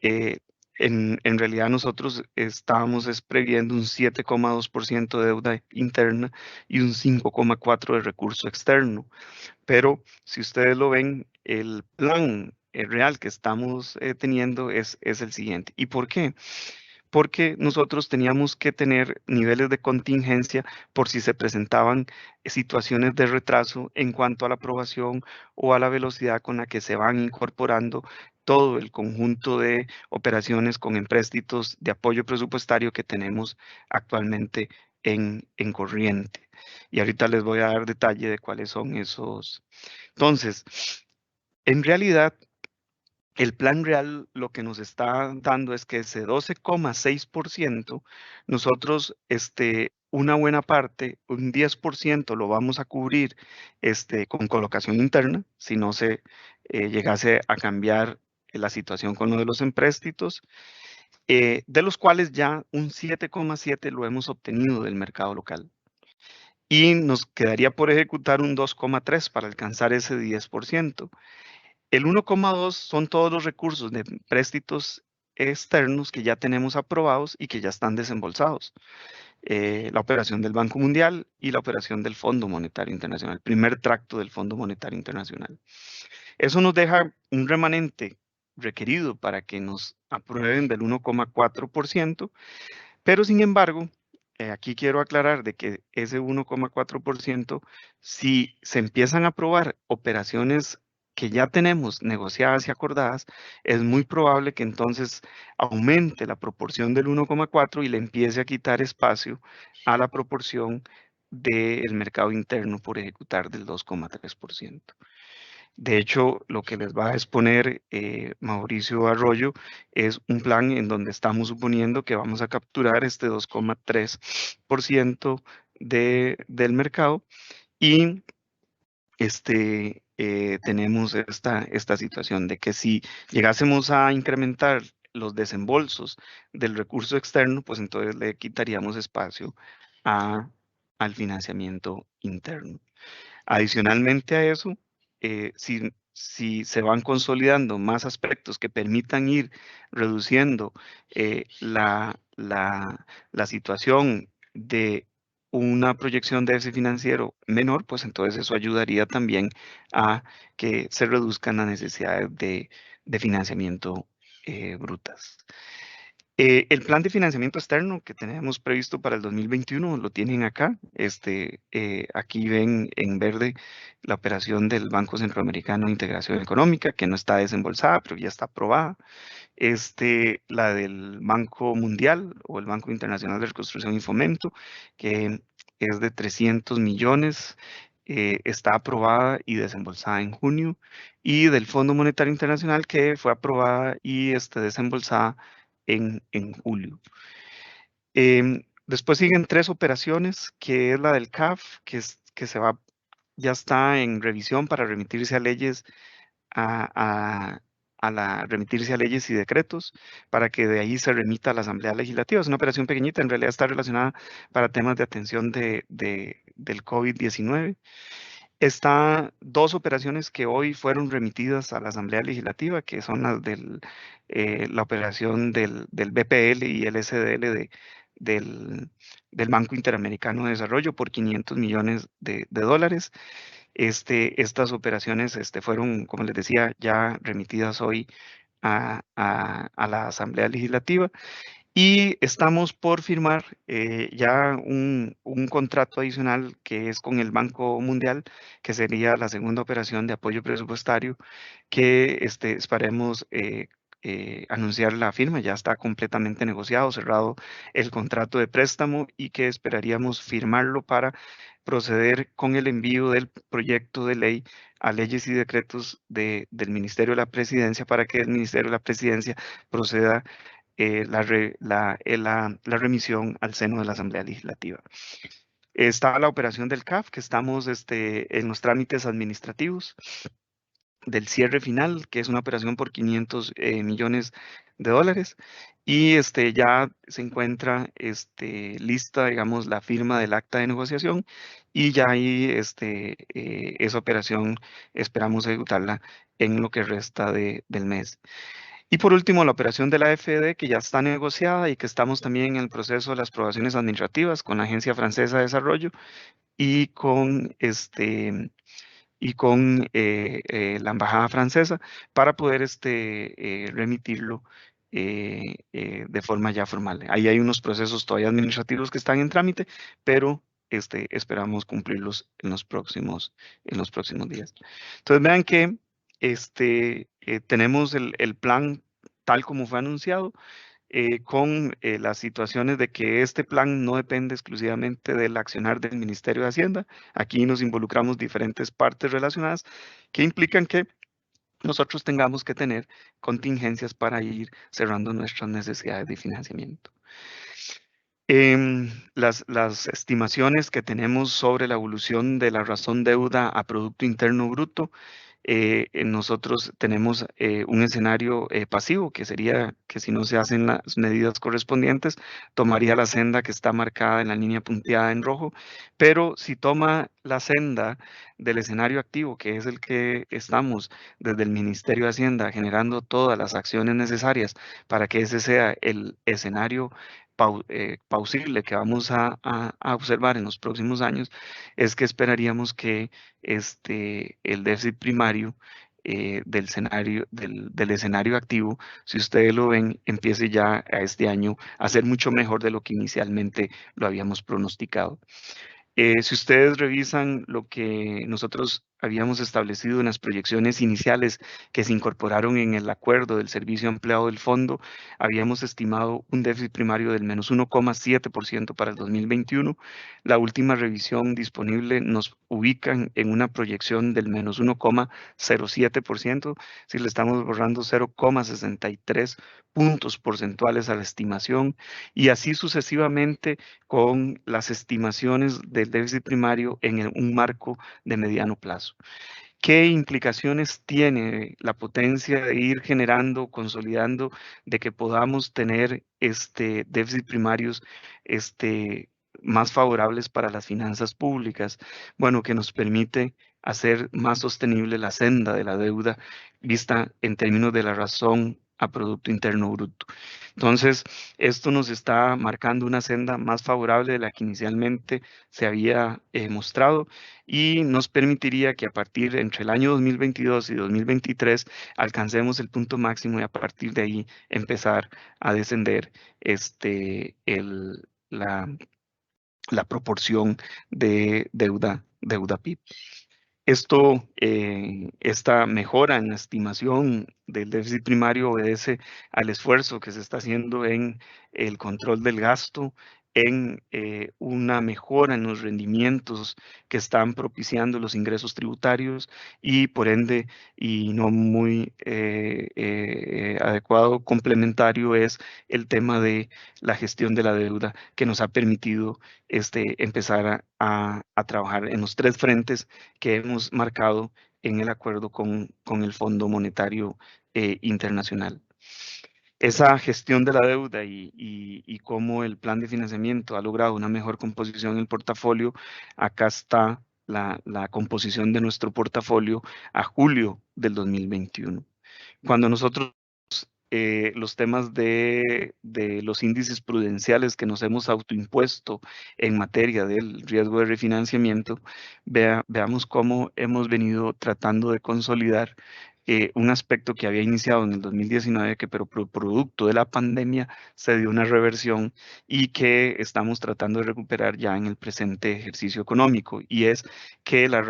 En realidad nosotros estábamos previendo un 7,2% de deuda interna y un 5,4% de recurso externo. Pero si ustedes lo ven, el plan real que estamos teniendo es el siguiente. ¿Y por qué? Porque nosotros teníamos que tener niveles de contingencia por si se presentaban situaciones de retraso en cuanto a la aprobación o a la velocidad con la que se van incorporando todo el conjunto de operaciones con empréstitos de apoyo presupuestario que tenemos actualmente en corriente. Y ahorita les voy a dar detalle de cuáles son esos. Entonces, en realidad, el plan real lo que nos está dando es que ese 12,6%, nosotros, una buena parte, un 10% lo vamos a cubrir con colocación interna, si no se llegase a cambiar la situación con lo de los empréstitos, de los cuales ya un 7,7% lo hemos obtenido del mercado local. Y nos quedaría por ejecutar un 2,3% para alcanzar ese 10%. El 1,2 son todos los recursos de préstitos externos que ya tenemos aprobados y que ya están desembolsados. La operación del Banco Mundial y la operación del Fondo Monetario Internacional, el primer tracto del Fondo Monetario Internacional. Eso nos deja un remanente requerido para que nos aprueben del 1,4%, pero sin embargo, aquí quiero aclarar de que ese 1,4%, si se empiezan a aprobar operaciones que ya tenemos negociadas y acordadas, es muy probable que entonces aumente la proporción del 1,4 y le empiece a quitar espacio a la proporción del mercado interno por ejecutar del 2,3%. De hecho, lo que les va a exponer Mauricio Arroyo es un plan en donde estamos suponiendo que vamos a capturar este 2,3% del mercado y tenemos esta situación de que si llegásemos a incrementar los desembolsos del recurso externo, pues entonces le quitaríamos espacio al financiamiento interno. Adicionalmente a eso, si se van consolidando más aspectos que permitan ir reduciendo la situación de una proyección de déficit financiero menor, pues entonces eso ayudaría también a que se reduzcan las necesidades de financiamiento brutas. El plan de financiamiento externo que tenemos previsto para el 2021 lo tienen acá. Aquí ven en verde la operación del Banco Centroamericano de Integración Económica, que no está desembolsada, pero ya está aprobada. La del Banco Mundial o el Banco Internacional de Reconstrucción y Fomento, que es de 300 millones, está aprobada y desembolsada en junio. Y del Fondo Monetario Internacional, que fue aprobada y desembolsada en julio. Después siguen 3 operaciones, que es la del CAF, que ya está en revisión para remitirse a leyes, remitirse a leyes y decretos, para que de ahí se remita a la Asamblea Legislativa. Es una operación pequeñita, en realidad está relacionada para temas de atención del COVID-19. Está dos operaciones que hoy fueron remitidas a la Asamblea Legislativa, que son las la operación del BPL y el SDL del Banco Interamericano de Desarrollo por 500 millones de dólares. Estas operaciones fueron, como les decía, ya remitidas hoy a la Asamblea Legislativa. Y estamos por firmar ya un contrato adicional que es con el Banco Mundial, que sería la segunda operación de apoyo presupuestario, que esperemos anunciar la firma. Ya está completamente negociado, cerrado el contrato de préstamo y que esperaríamos firmarlo para proceder con el envío del proyecto de ley a leyes y decretos del Ministerio de la Presidencia para que el Ministerio de la Presidencia proceda la remisión al seno de la Asamblea Legislativa. Está la operación del CAF, que estamos en los trámites administrativos del cierre final, que es una operación por 500 millones de dólares. Y ya se encuentra lista, digamos, la firma del acta de negociación y ya ahí esa operación esperamos ejecutarla en lo que resta del mes. Y por último, la operación de la AFD, que ya está negociada y que estamos también en el proceso de las aprobaciones administrativas con la Agencia Francesa de Desarrollo y con, la Embajada Francesa para poder remitirlo de forma ya formal. Ahí hay unos procesos todavía administrativos que están en trámite, pero esperamos cumplirlos en los próximos días. Entonces vean que tenemos el plan tal como fue anunciado, con las situaciones de que este plan no depende exclusivamente del accionar del Ministerio de Hacienda. Aquí nos involucramos diferentes partes relacionadas que implican que nosotros tengamos que tener contingencias para ir cerrando nuestras necesidades de financiamiento. Las estimaciones que tenemos sobre la evolución de la razón deuda a Producto Interno Bruto, nosotros tenemos un escenario pasivo, que sería que si no se hacen las medidas correspondientes, tomaría la senda que está marcada en la línea punteada en rojo, pero si toma la senda del escenario activo, que es el que estamos desde el Ministerio de Hacienda generando todas las acciones necesarias para que ese sea el escenario plausible que vamos a observar en los próximos años, es que esperaríamos que el déficit primario del escenario activo, si ustedes lo ven, empiece ya a este año a ser mucho mejor de lo que inicialmente lo habíamos pronosticado. Si ustedes revisan lo que nosotros habíamos establecido en las proyecciones iniciales que se incorporaron en el acuerdo del servicio empleado del fondo, habíamos estimado un déficit primario del menos 1,7% para el 2021. La última revisión disponible nos ubica en una proyección del menos 1,07%, si le estamos borrando 0,63 puntos porcentuales a la estimación, y así sucesivamente con las estimaciones del déficit primario en un marco de mediano plazo. ¿Qué implicaciones tiene la potencia de ir generando, consolidando, de que podamos tener déficit primarios más favorables para las finanzas públicas? Bueno, que nos permite hacer más sostenible la senda de la deuda vista en términos de la razón a Producto Interno Bruto. Entonces, esto nos está marcando una senda más favorable de la que inicialmente se había mostrado y nos permitiría que a partir entre el año 2022 y 2023 alcancemos el punto máximo y a partir de ahí empezar a descender la proporción de deuda PIB. Esta mejora en la estimación del déficit primario obedece al esfuerzo que se está haciendo en el control del gasto, en una mejora en los rendimientos que están propiciando los ingresos tributarios y por ende, y no muy adecuado, complementario es el tema de la gestión de la deuda que nos ha permitido empezar a trabajar en los tres frentes que hemos marcado en el acuerdo con el Fondo Monetario Internacional. Esa gestión de la deuda y cómo el plan de financiamiento ha logrado una mejor composición en el portafolio, acá está la composición de nuestro portafolio a julio del 2021. Cuando nosotros los temas de los índices prudenciales que nos hemos autoimpuesto en materia del riesgo de refinanciamiento, veamos cómo hemos venido tratando de consolidar un aspecto que había iniciado en el 2019, que pero producto de la pandemia se dio una reversión y que estamos tratando de recuperar ya en el presente ejercicio económico, y es que la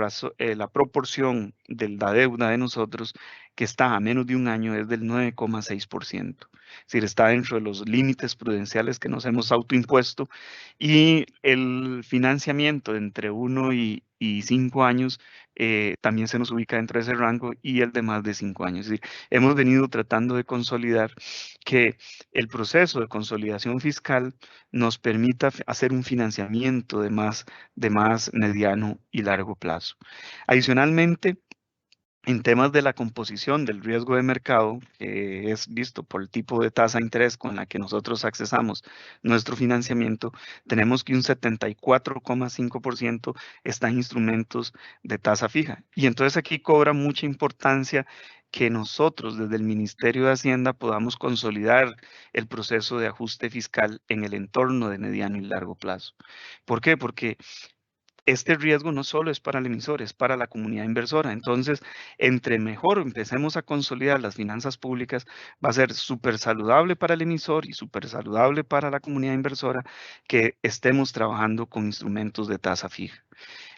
proporción de la deuda de nosotros que está a menos de un año es del 9,6%. Es decir, está dentro de los límites prudenciales que nos hemos autoimpuesto, y el financiamiento entre 1 y 5 años también se nos ubica dentro de ese rango, y el de más de 5 años. Es decir, hemos venido tratando de consolidar que el proceso de consolidación fiscal nos permita hacer un financiamiento de más mediano y largo plazo. Adicionalmente, en temas de la composición del riesgo de mercado, que es visto por el tipo de tasa de interés con la que nosotros accesamos nuestro financiamiento, tenemos que un 74,5% está en instrumentos de tasa fija. Y entonces aquí cobra mucha importancia que nosotros desde el Ministerio de Hacienda podamos consolidar el proceso de ajuste fiscal en el entorno de mediano y largo plazo. ¿Por qué? Porque este riesgo no solo es para el emisor, es para la comunidad inversora. Entonces, entre mejor empecemos a consolidar las finanzas públicas, va a ser súper saludable para el emisor y súper saludable para la comunidad inversora que estemos trabajando con instrumentos de tasa fija,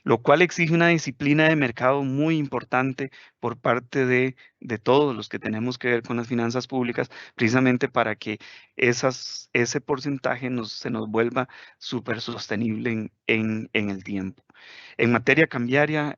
lo cual exige una disciplina de mercado muy importante por parte de todos los que tenemos que ver con las finanzas públicas, precisamente para que ese porcentaje se nos vuelva súper sostenible en el tiempo. En materia cambiaria,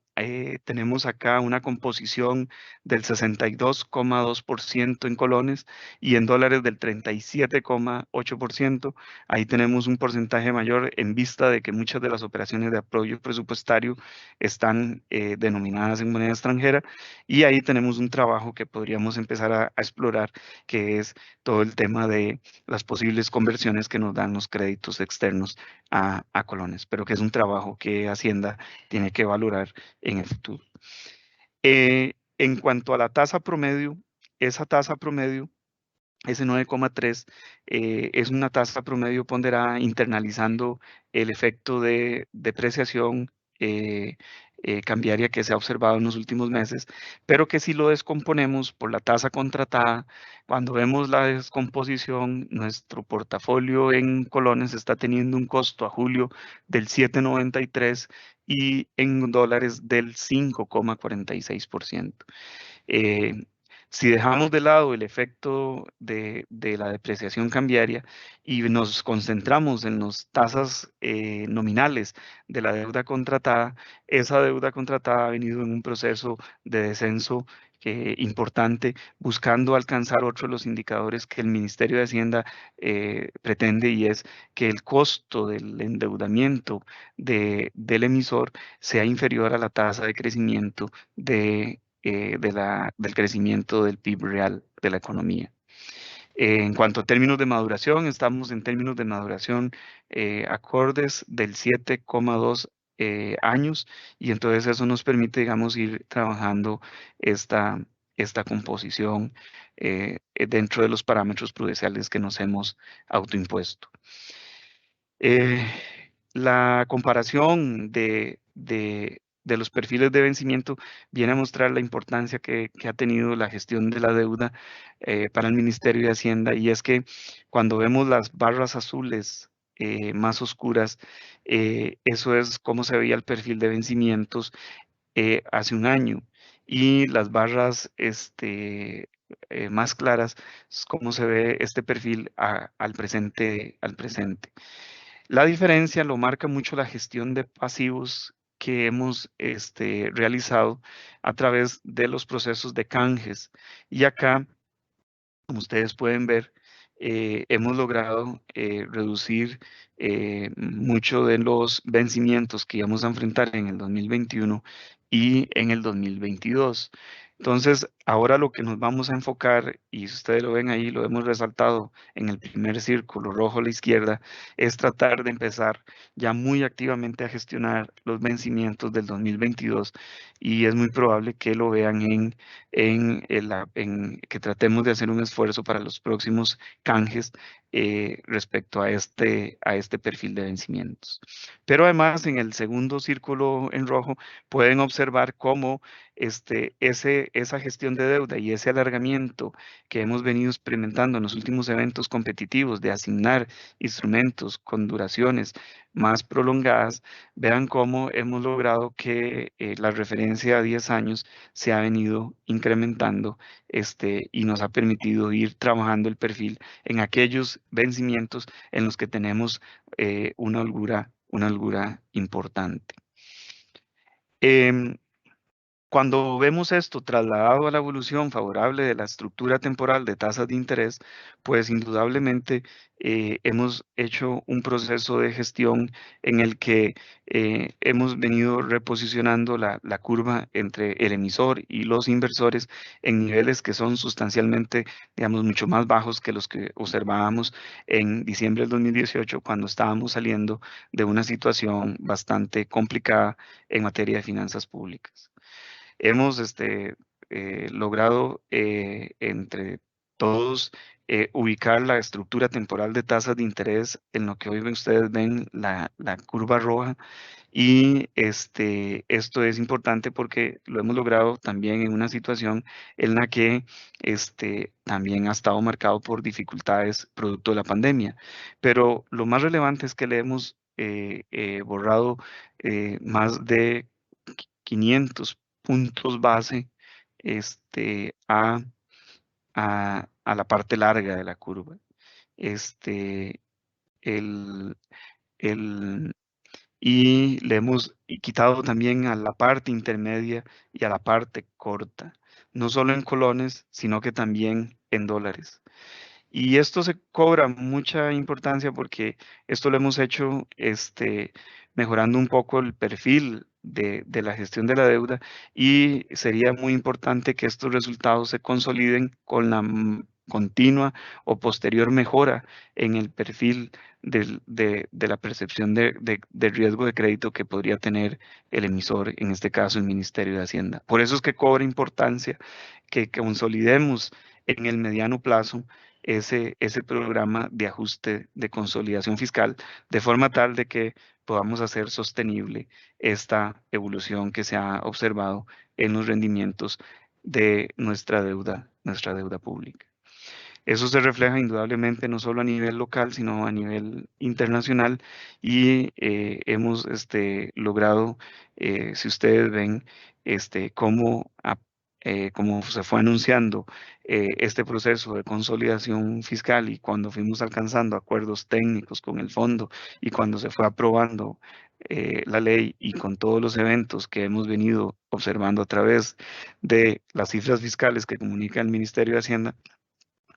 tenemos acá una composición del 62,2% en colones y en dólares del 37,8%. Ahí tenemos un porcentaje mayor en vista de que muchas de las operaciones de apoyo presupuestario están denominadas en moneda extranjera, y ahí tenemos un trabajo que podríamos empezar a explorar, que es todo el tema de las posibles conversiones que nos dan los créditos externos a colones, pero que es un trabajo que Hacienda tiene que valorar en el futuro. En cuanto a la tasa promedio, esa tasa promedio, ese 9,3, es una tasa promedio ponderada internalizando el efecto de depreciación cambiaria que se ha observado en los últimos meses, pero que si lo descomponemos por la tasa contratada, cuando vemos la descomposición, nuestro portafolio en colones está teniendo un costo a julio del 7,93 y en dólares del 5,46%. Si dejamos de lado el efecto de la depreciación cambiaria y nos concentramos en las tasas nominales de la deuda contratada, esa deuda contratada ha venido en un proceso de descenso importante, buscando alcanzar otro de los indicadores que el Ministerio de Hacienda pretende, y es que el costo del endeudamiento del emisor sea inferior a la tasa de crecimiento del crecimiento del PIB real de la economía. En cuanto a términos de maduración, estamos en términos de maduración acordes del 7,2 años, y entonces eso nos permite, digamos, ir trabajando esta composición dentro de los parámetros prudenciales que nos hemos autoimpuesto. La comparación de los perfiles de vencimiento viene a mostrar la importancia que ha tenido la gestión de la deuda para el Ministerio de Hacienda, y es que cuando vemos las barras azules más oscuras, eso es cómo se veía el perfil de vencimientos hace un año, y las barras más claras es cómo se ve este perfil al presente. La diferencia lo marca mucho la gestión de pasivos que hemos realizado a través de los procesos de canjes. Y acá, como ustedes pueden ver, hemos logrado reducir mucho de los vencimientos que íbamos a enfrentar en el 2021 y en el 2022. Entonces, Ahora lo que nos vamos a enfocar, y si ustedes lo ven ahí, lo hemos resaltado en el primer círculo rojo a la izquierda, es tratar de empezar ya muy activamente a gestionar los vencimientos del 2022 y es muy probable que lo vean que tratemos de hacer un esfuerzo para los próximos canjes respecto a este perfil de vencimientos. Pero además en el segundo círculo en rojo pueden observar cómo esa gestión de deuda y ese alargamiento que hemos venido experimentando en los últimos eventos competitivos de asignar instrumentos con duraciones más prolongadas, vean cómo hemos logrado que la referencia a 10 años se ha venido incrementando y nos ha permitido ir trabajando el perfil en aquellos vencimientos en los que tenemos una holgura importante. Cuando vemos esto trasladado a la evolución favorable de la estructura temporal de tasas de interés, pues indudablemente hemos hecho un proceso de gestión en el que hemos venido reposicionando la curva entre el emisor y los inversores en niveles que son sustancialmente, digamos, mucho más bajos que los que observábamos en diciembre del 2018, cuando estábamos saliendo de una situación bastante complicada en materia de finanzas públicas. Hemos logrado entre todos ubicar la estructura temporal de tasas de interés en lo que hoy ustedes ven la curva roja y esto es importante porque lo hemos logrado también en una situación en la que también ha estado marcado por dificultades producto de la pandemia. Pero lo más relevante es que le hemos borrado más de 500 puntos base a la parte larga de la curva. Y le hemos quitado también a la parte intermedia y a la parte corta, no solo en colones, sino que también en dólares. Y esto se cobra mucha importancia porque esto lo hemos hecho mejorando un poco el perfil de la gestión de la deuda y sería muy importante que estos resultados se consoliden con la continua o posterior mejora en el perfil de la percepción de riesgo de crédito que podría tener el emisor, en este caso el Ministerio de Hacienda. Por eso es que cobra importancia que consolidemos en el mediano plazo ese programa de ajuste de consolidación fiscal, de forma tal de que podamos hacer sostenible esta evolución que se ha observado en los rendimientos de nuestra deuda pública. Eso se refleja indudablemente no solo a nivel local, sino a nivel internacional y hemos logrado, si ustedes ven, cómo se fue anunciando este proceso de consolidación fiscal y cuando fuimos alcanzando acuerdos técnicos con el fondo y cuando se fue aprobando la ley y con todos los eventos que hemos venido observando a través de las cifras fiscales que comunica el Ministerio de Hacienda,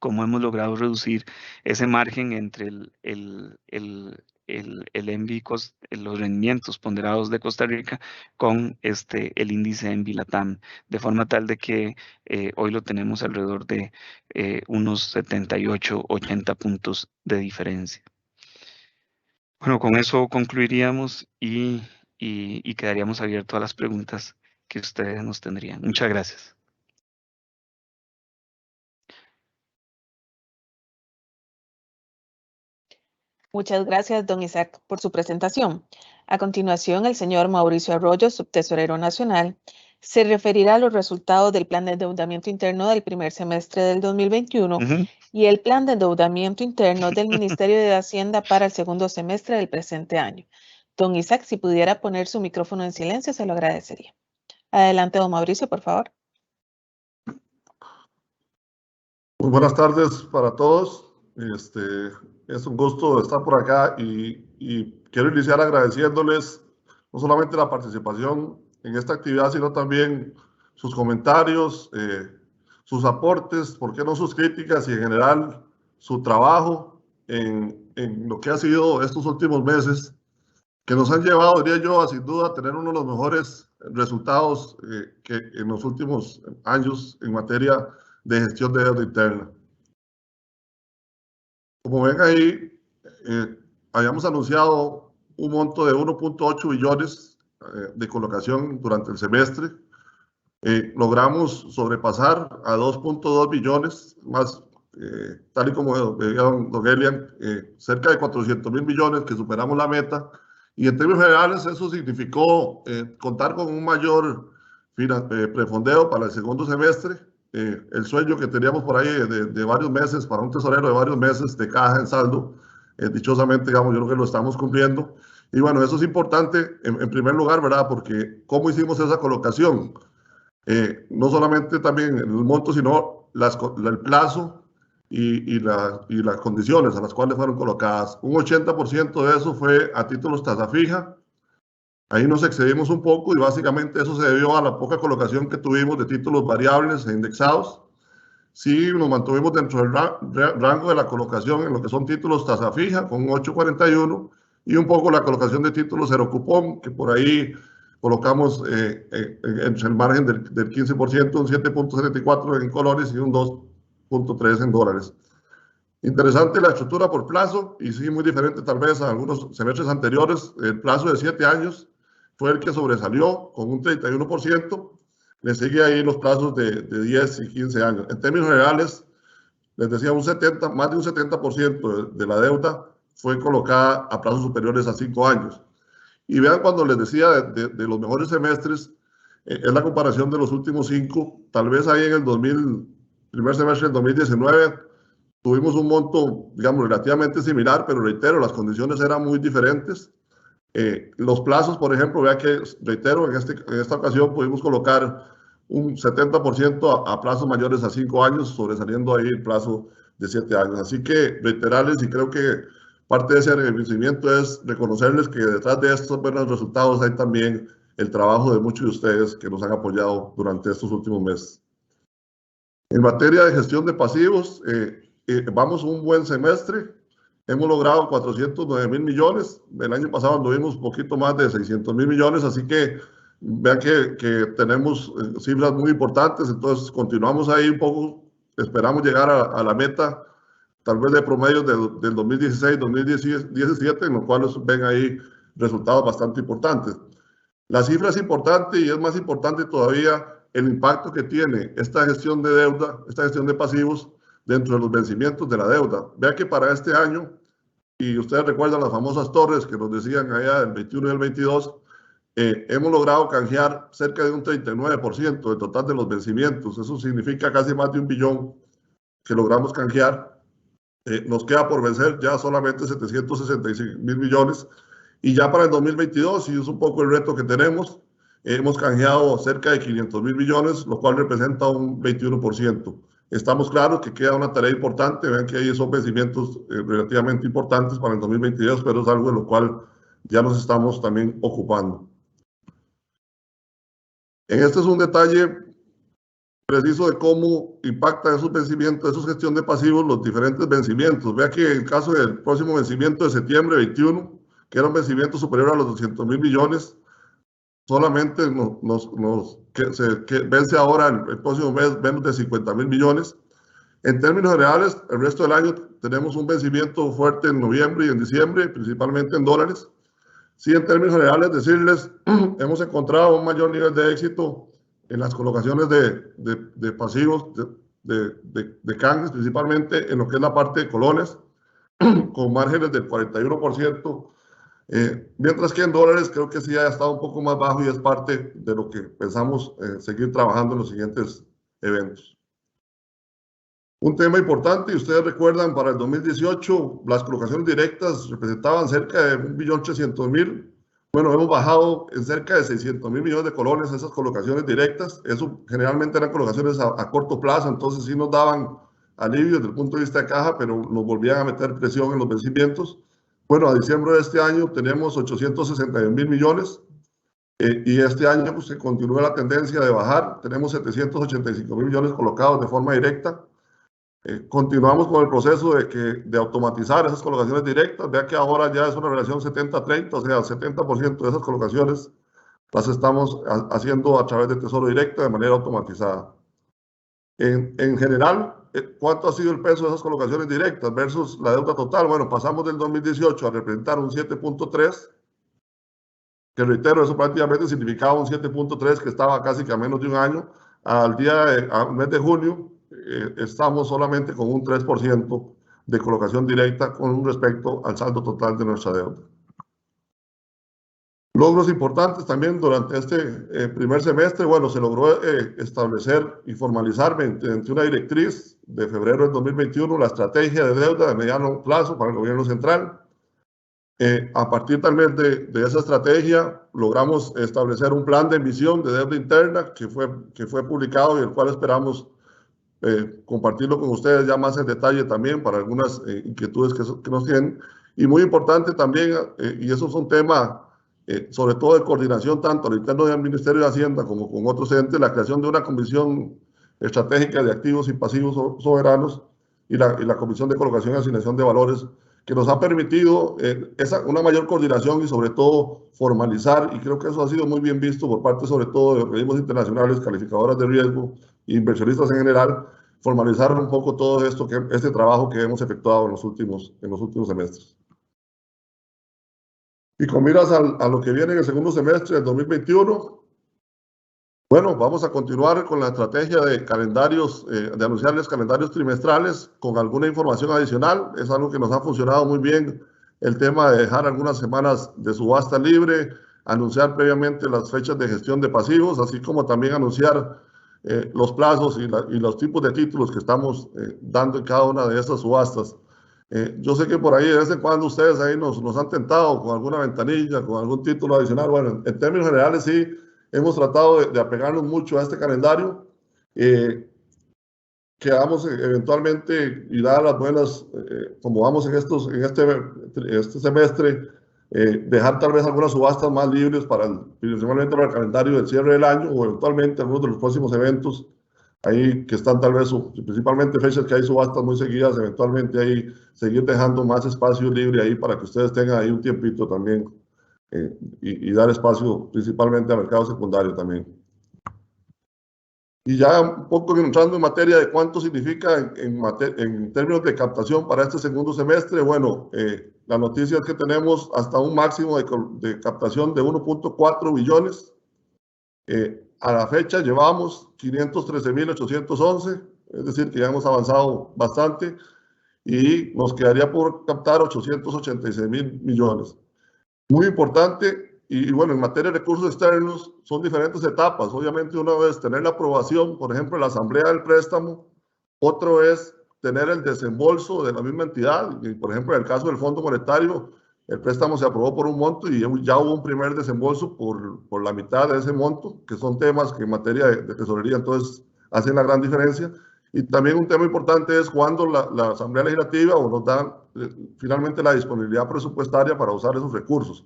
cómo hemos logrado reducir ese margen entre el ENVI, los rendimientos ponderados de Costa Rica con el índice ENVI LATAM, de forma tal de que hoy lo tenemos alrededor de unos 78, 80 puntos de diferencia. Bueno, con eso concluiríamos y quedaríamos abiertos a las preguntas que ustedes nos tendrían. Muchas gracias. Muchas gracias, don Isaac, por su presentación. A continuación, el señor Mauricio Arroyo, subtesorero nacional, se referirá a los resultados del plan de endeudamiento interno del primer semestre del 2021 y el plan de endeudamiento interno del Ministerio de Hacienda para el segundo semestre del presente año. Don Isaac, si pudiera poner su micrófono en silencio, se lo agradecería. Adelante, don Mauricio, por favor. Muy buenas tardes para todos. Es un gusto estar por acá y quiero iniciar agradeciéndoles no solamente la participación en esta actividad, sino también sus comentarios, sus aportes, por qué no sus críticas y en general su trabajo en lo que ha sido estos últimos meses que nos han llevado, diría yo, sin duda, a tener uno de los mejores resultados que en los últimos años en materia de gestión de deuda interna. Como ven ahí, habíamos anunciado un monto de 1.8 billones de colocación durante el semestre. Logramos sobrepasar a 2.2 billones, más tal y como veía don Elian, cerca de 400.000 millones que superamos la meta. Y en términos generales eso significó contar con un mayor prefondeo para el segundo semestre. El sueño que teníamos por ahí de varios meses, para un tesorero de varios meses de caja en saldo, dichosamente, digamos, yo creo que lo estamos cumpliendo. Y bueno, eso es importante en primer lugar, ¿verdad? Porque ¿cómo hicimos esa colocación? No solamente también el monto, sino el plazo y las condiciones a las cuales fueron colocadas. Un 80% de eso fue a títulos tasa fija. Ahí nos excedimos un poco y básicamente eso se debió a la poca colocación que tuvimos de títulos variables e indexados. Sí, nos mantuvimos dentro del rango de la colocación en lo que son títulos tasa fija con 8.41 y un poco la colocación de títulos cero cupón, que por ahí colocamos entre el margen del 15%, un 7.74 en colores y un 2.3 en dólares. Interesante la estructura por plazo y sí, muy diferente tal vez a algunos semestres anteriores. El plazo de 7 años fue el que sobresalió con un 31%. Le sigue ahí los plazos de 10 y 15 años. En términos generales, les decía, más de un 70% de la deuda fue colocada a plazos superiores a 5 años. Y vean, cuando les decía de los mejores semestres, es la comparación de los últimos 5. Tal vez ahí en el primer semestre del 2019 tuvimos un monto, digamos, relativamente similar, pero reitero, las condiciones eran muy diferentes. Los plazos, por ejemplo, vea que, reitero, en esta ocasión pudimos colocar un 70% a plazos mayores a 5 años, sobresaliendo ahí el plazo de 7 años. Así que reiterarles, y creo que parte de ese agradecimiento es reconocerles que detrás de estos buenos resultados hay también el trabajo de muchos de ustedes que nos han apoyado durante estos últimos meses. En materia de gestión de pasivos, vamos un buen semestre. Hemos logrado 409.000 millones. El año pasado anduvimos un poquito más de 600.000 millones, así que vean que tenemos cifras muy importantes. Entonces continuamos ahí un poco, esperamos llegar a la meta tal vez de promedio del 2016-2017, en los cuales ven ahí resultados bastante importantes. La cifra es importante y es más importante todavía el impacto que tiene esta gestión de deuda, esta gestión de pasivos dentro de los vencimientos de la deuda. Vea que para este año, y ustedes recuerdan las famosas torres que nos decían allá del 21 y el 22, hemos logrado canjear cerca de un 39% del total de los vencimientos. Eso significa casi más de 1 billón que logramos canjear. Nos queda por vencer ya solamente 765.000 millones. Y ya para el 2022, y es un poco el reto que tenemos, hemos canjeado cerca de 500.000 millones, lo cual representa un 21%. Estamos claros que queda una tarea importante. Ven que ahí son vencimientos relativamente importantes para el 2022, pero es algo de lo cual ya nos estamos también ocupando. Este es un detalle preciso de cómo impacta esos vencimientos, esos gestión de pasivos, los diferentes vencimientos. Vea que en el caso del próximo vencimiento de septiembre 21, que era un vencimiento superior a los 200.000 millones, solamente que vence ahora el próximo mes menos de 50.000 millones. En términos generales, el resto del año tenemos un vencimiento fuerte en noviembre y en diciembre, principalmente en dólares. Sí, en términos generales, decirles, hemos encontrado un mayor nivel de éxito en las colocaciones de pasivos, de canjes, principalmente en lo que es la parte de colones, con márgenes del 41%, mientras que en dólares creo que sí ha estado un poco más bajo y es parte de lo que pensamos seguir trabajando en los siguientes eventos. Un tema importante, y ustedes recuerdan, para el 2018 las colocaciones directas representaban cerca de 1.300.000. Bueno, hemos bajado en cerca de 600.000 millones de colones esas colocaciones directas. Eso generalmente eran colocaciones a corto plazo, entonces sí nos daban alivio desde el punto de vista de caja, pero nos volvían a meter presión en los vencimientos. Bueno, a diciembre de este año tenemos 861.000 millones y este año pues, se continúa la tendencia de bajar. Tenemos 785.000 millones colocados de forma directa. Continuamos con el proceso de automatizar esas colocaciones directas. Vea que ahora ya es una relación 70-30, o sea, 70% de esas colocaciones las estamos haciendo a través de Tesoro Directo de manera automatizada. En general, ¿cuánto ha sido el peso de esas colocaciones directas versus la deuda total? Bueno, pasamos del 2018 a representar un 7.3, que reitero, eso prácticamente significaba un 7.3 que estaba casi que a menos de un año. Al mes de junio, estamos solamente con un 3% de colocación directa con respecto al saldo total de nuestra deuda. Logros importantes también durante este primer semestre. Bueno, se logró establecer y formalizar mediante una directriz de febrero del 2021 la estrategia de deuda de mediano plazo para el gobierno central. A partir también de esa estrategia, logramos establecer un plan de emisión de deuda interna que fue publicado y el cual esperamos compartirlo con ustedes ya más en detalle también para algunas inquietudes que nos tienen. Y muy importante también, y eso es un tema sobre todo de coordinación tanto al interno del Ministerio de Hacienda como con otros entes, la creación de una comisión estratégica de activos y pasivos soberanos y la comisión de colocación y asignación de valores, que nos ha permitido una mayor coordinación y sobre todo formalizar, y creo que eso ha sido muy bien visto por parte sobre todo de organismos internacionales, calificadoras de riesgo e inversionistas en general, formalizar un poco todo este trabajo que hemos efectuado en los últimos semestres. Y con miras a lo que viene en el segundo semestre del 2021, bueno, vamos a continuar con la estrategia de calendarios, de anunciarles calendarios trimestrales con alguna información adicional. Es algo que nos ha funcionado muy bien, el tema de dejar algunas semanas de subasta libre, anunciar previamente las fechas de gestión de pasivos, así como también anunciar los plazos y los tipos de títulos que estamos dando en cada una de esas subastas. Yo sé que por ahí de vez en cuando ustedes ahí nos han tentado con alguna ventanilla, con algún título adicional. Bueno, en términos generales sí, hemos tratado de apegarnos mucho a este calendario, que vamos eventualmente, y dadas las buenas, como vamos en este semestre, dejar tal vez algunas subastas más libres principalmente para el calendario del cierre del año o eventualmente algunos de los próximos eventos ahí que están tal vez, principalmente fechas que hay subastas muy seguidas, eventualmente ahí seguir dejando más espacio libre ahí para que ustedes tengan ahí un tiempito también y dar espacio principalmente a mercado secundario también. Y ya un poco entrando en materia de cuánto significa en términos de captación para este segundo semestre, bueno, la noticia es que tenemos hasta un máximo de captación de 1.4 billones. A la fecha llevamos 513.811, es decir, que ya hemos avanzado bastante y nos quedaría por captar 886.000 millones. Muy importante, y bueno, en materia de recursos externos son diferentes etapas. Obviamente una vez tener la aprobación, por ejemplo, en la asamblea del préstamo, otro es tener el desembolso de la misma entidad. Y, por ejemplo, en el caso del Fondo Monetario, el préstamo se aprobó por un monto y ya hubo un primer desembolso por la mitad de ese monto, que son temas que en materia de tesorería entonces hacen la gran diferencia. Y también un tema importante es cuando la Asamblea Legislativa nos da finalmente la disponibilidad presupuestaria para usar esos recursos.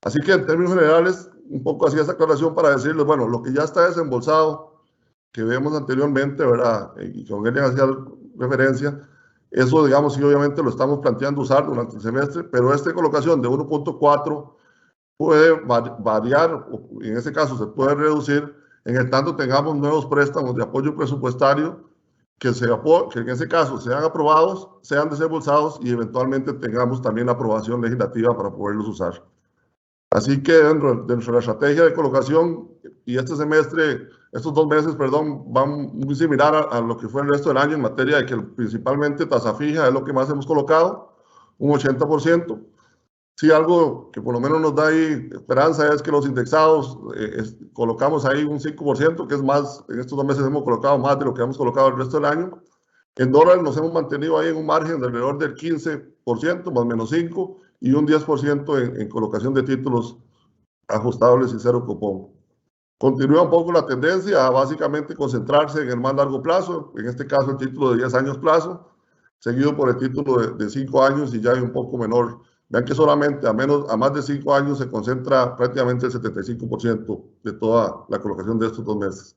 Así que en términos generales, un poco así esa aclaración para decirles, bueno, lo que ya está desembolsado, que vemos anteriormente, ¿verdad? Y con él hacía referencia, eso, digamos, sí, obviamente lo estamos planteando usar durante el semestre, pero esta colocación de 1.4 puede variar, o en ese caso se puede reducir, en el tanto tengamos nuevos préstamos de apoyo presupuestario que en ese caso sean aprobados, sean desembolsados y eventualmente tengamos también la aprobación legislativa para poderlos usar. Así que dentro de la estrategia de colocación y este semestre, estos 2 meses, perdón, van muy similar a lo que fue el resto del año en materia de que principalmente tasa fija es lo que más hemos colocado, un 80%. Sí, algo que por lo menos nos da ahí esperanza es que los indexados colocamos ahí un 5%, que es más, en estos 2 meses hemos colocado más de lo que hemos colocado el resto del año. En dólares nos hemos mantenido ahí en un margen de alrededor del 15%, más o menos 5%, y un 10% en colocación de títulos ajustables y cero cupón. Continúa un poco la tendencia a básicamente concentrarse en el más largo plazo, en este caso el título de 10 años plazo, seguido por el título de 5 años y ya hay un poco menor. Vean que solamente a más de 5 años se concentra prácticamente el 75% de toda la colocación de estos 2 meses.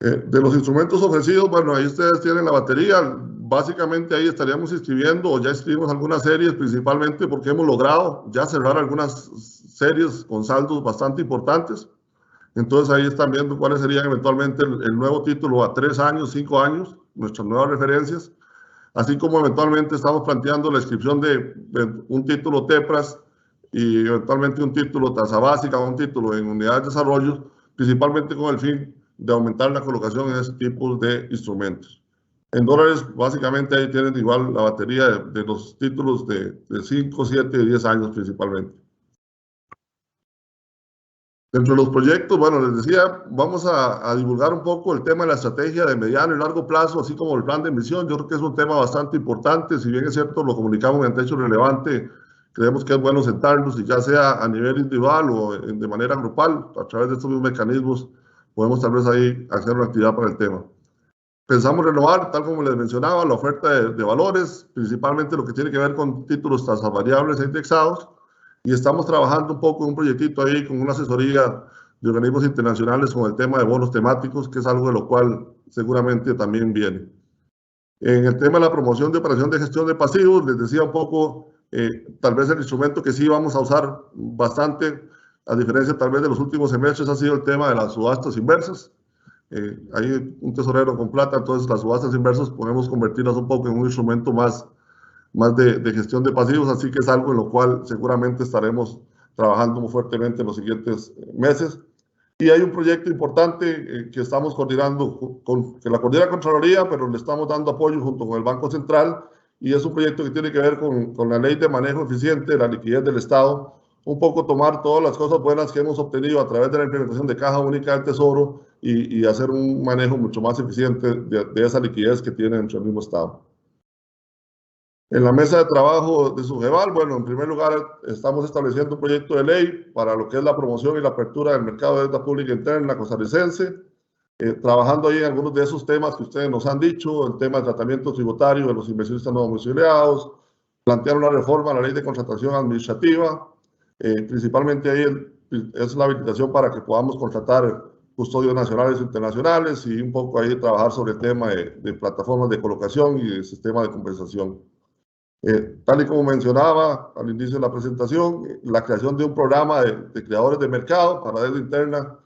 De los instrumentos ofrecidos, bueno, ahí ustedes tienen la batería. Básicamente ahí estaríamos inscribiendo, o ya inscribimos algunas series, principalmente porque hemos logrado ya cerrar algunas series con saldos bastante importantes. Entonces ahí están viendo cuáles serían eventualmente el nuevo título a 3 años, 5 años, nuestras nuevas referencias. Así como eventualmente estamos planteando la inscripción de un título TEPRAS y eventualmente un título tasa básica o un título en unidades de desarrollo, principalmente con el fin de aumentar la colocación en ese tipo de instrumentos. En dólares, básicamente ahí tienen igual la batería de los títulos de 5, 7 y 10 años principalmente. Dentro de los proyectos, bueno, les decía, vamos a divulgar un poco el tema de la estrategia de mediano y largo plazo, así como el plan de emisión. Yo creo que es un tema bastante importante, si bien es cierto, lo comunicamos en hecho relevante, creemos que es bueno sentarnos y ya sea a nivel individual o de manera grupal, a través de estos mismos mecanismos, podemos tal vez ahí hacer una actividad para el tema. Pensamos renovar, tal como les mencionaba, la oferta de valores, principalmente lo que tiene que ver con títulos tasas variables e indexados, y estamos trabajando un poco en un proyectito ahí con una asesoría de organismos internacionales con el tema de bonos temáticos, que es algo de lo cual seguramente también viene. En el tema de la promoción de operación de gestión de pasivos, les decía un poco, tal vez el instrumento que sí vamos a usar bastante, a diferencia tal vez de los últimos semestres, ha sido el tema de las subastas inversas. Hay un tesorero con plata, entonces las subastas inversas podemos convertirlas un poco en un instrumento más de gestión de pasivos, así que es algo en lo cual seguramente estaremos trabajando muy fuertemente en los siguientes meses. Y hay un proyecto importante que estamos coordinando, que la coordina Contraloría, pero le estamos dando apoyo junto con el Banco Central, y es un proyecto que tiene que ver con la ley de manejo eficiente de la liquidez del Estado, un poco tomar todas las cosas buenas que hemos obtenido a través de la implementación de Caja Única del Tesoro y hacer un manejo mucho más eficiente de esa liquidez que tiene dentro del mismo Estado. En la mesa de trabajo de Sugeval, bueno, en primer lugar, estamos estableciendo un proyecto de ley para lo que es la promoción y la apertura del mercado de deuda pública interna costarricense, trabajando ahí en algunos de esos temas que ustedes nos han dicho, el tema del tratamiento tributario de los inversionistas no domiciliados, plantear una reforma a la ley de contratación administrativa, principalmente ahí es la habilitación para que podamos contratar custodios nacionales e internacionales y un poco ahí trabajar sobre el tema de plataformas de colocación y de sistema de compensación. Tal y como mencionaba al inicio de la presentación, la creación de un programa de creadores de mercado para deuda interna,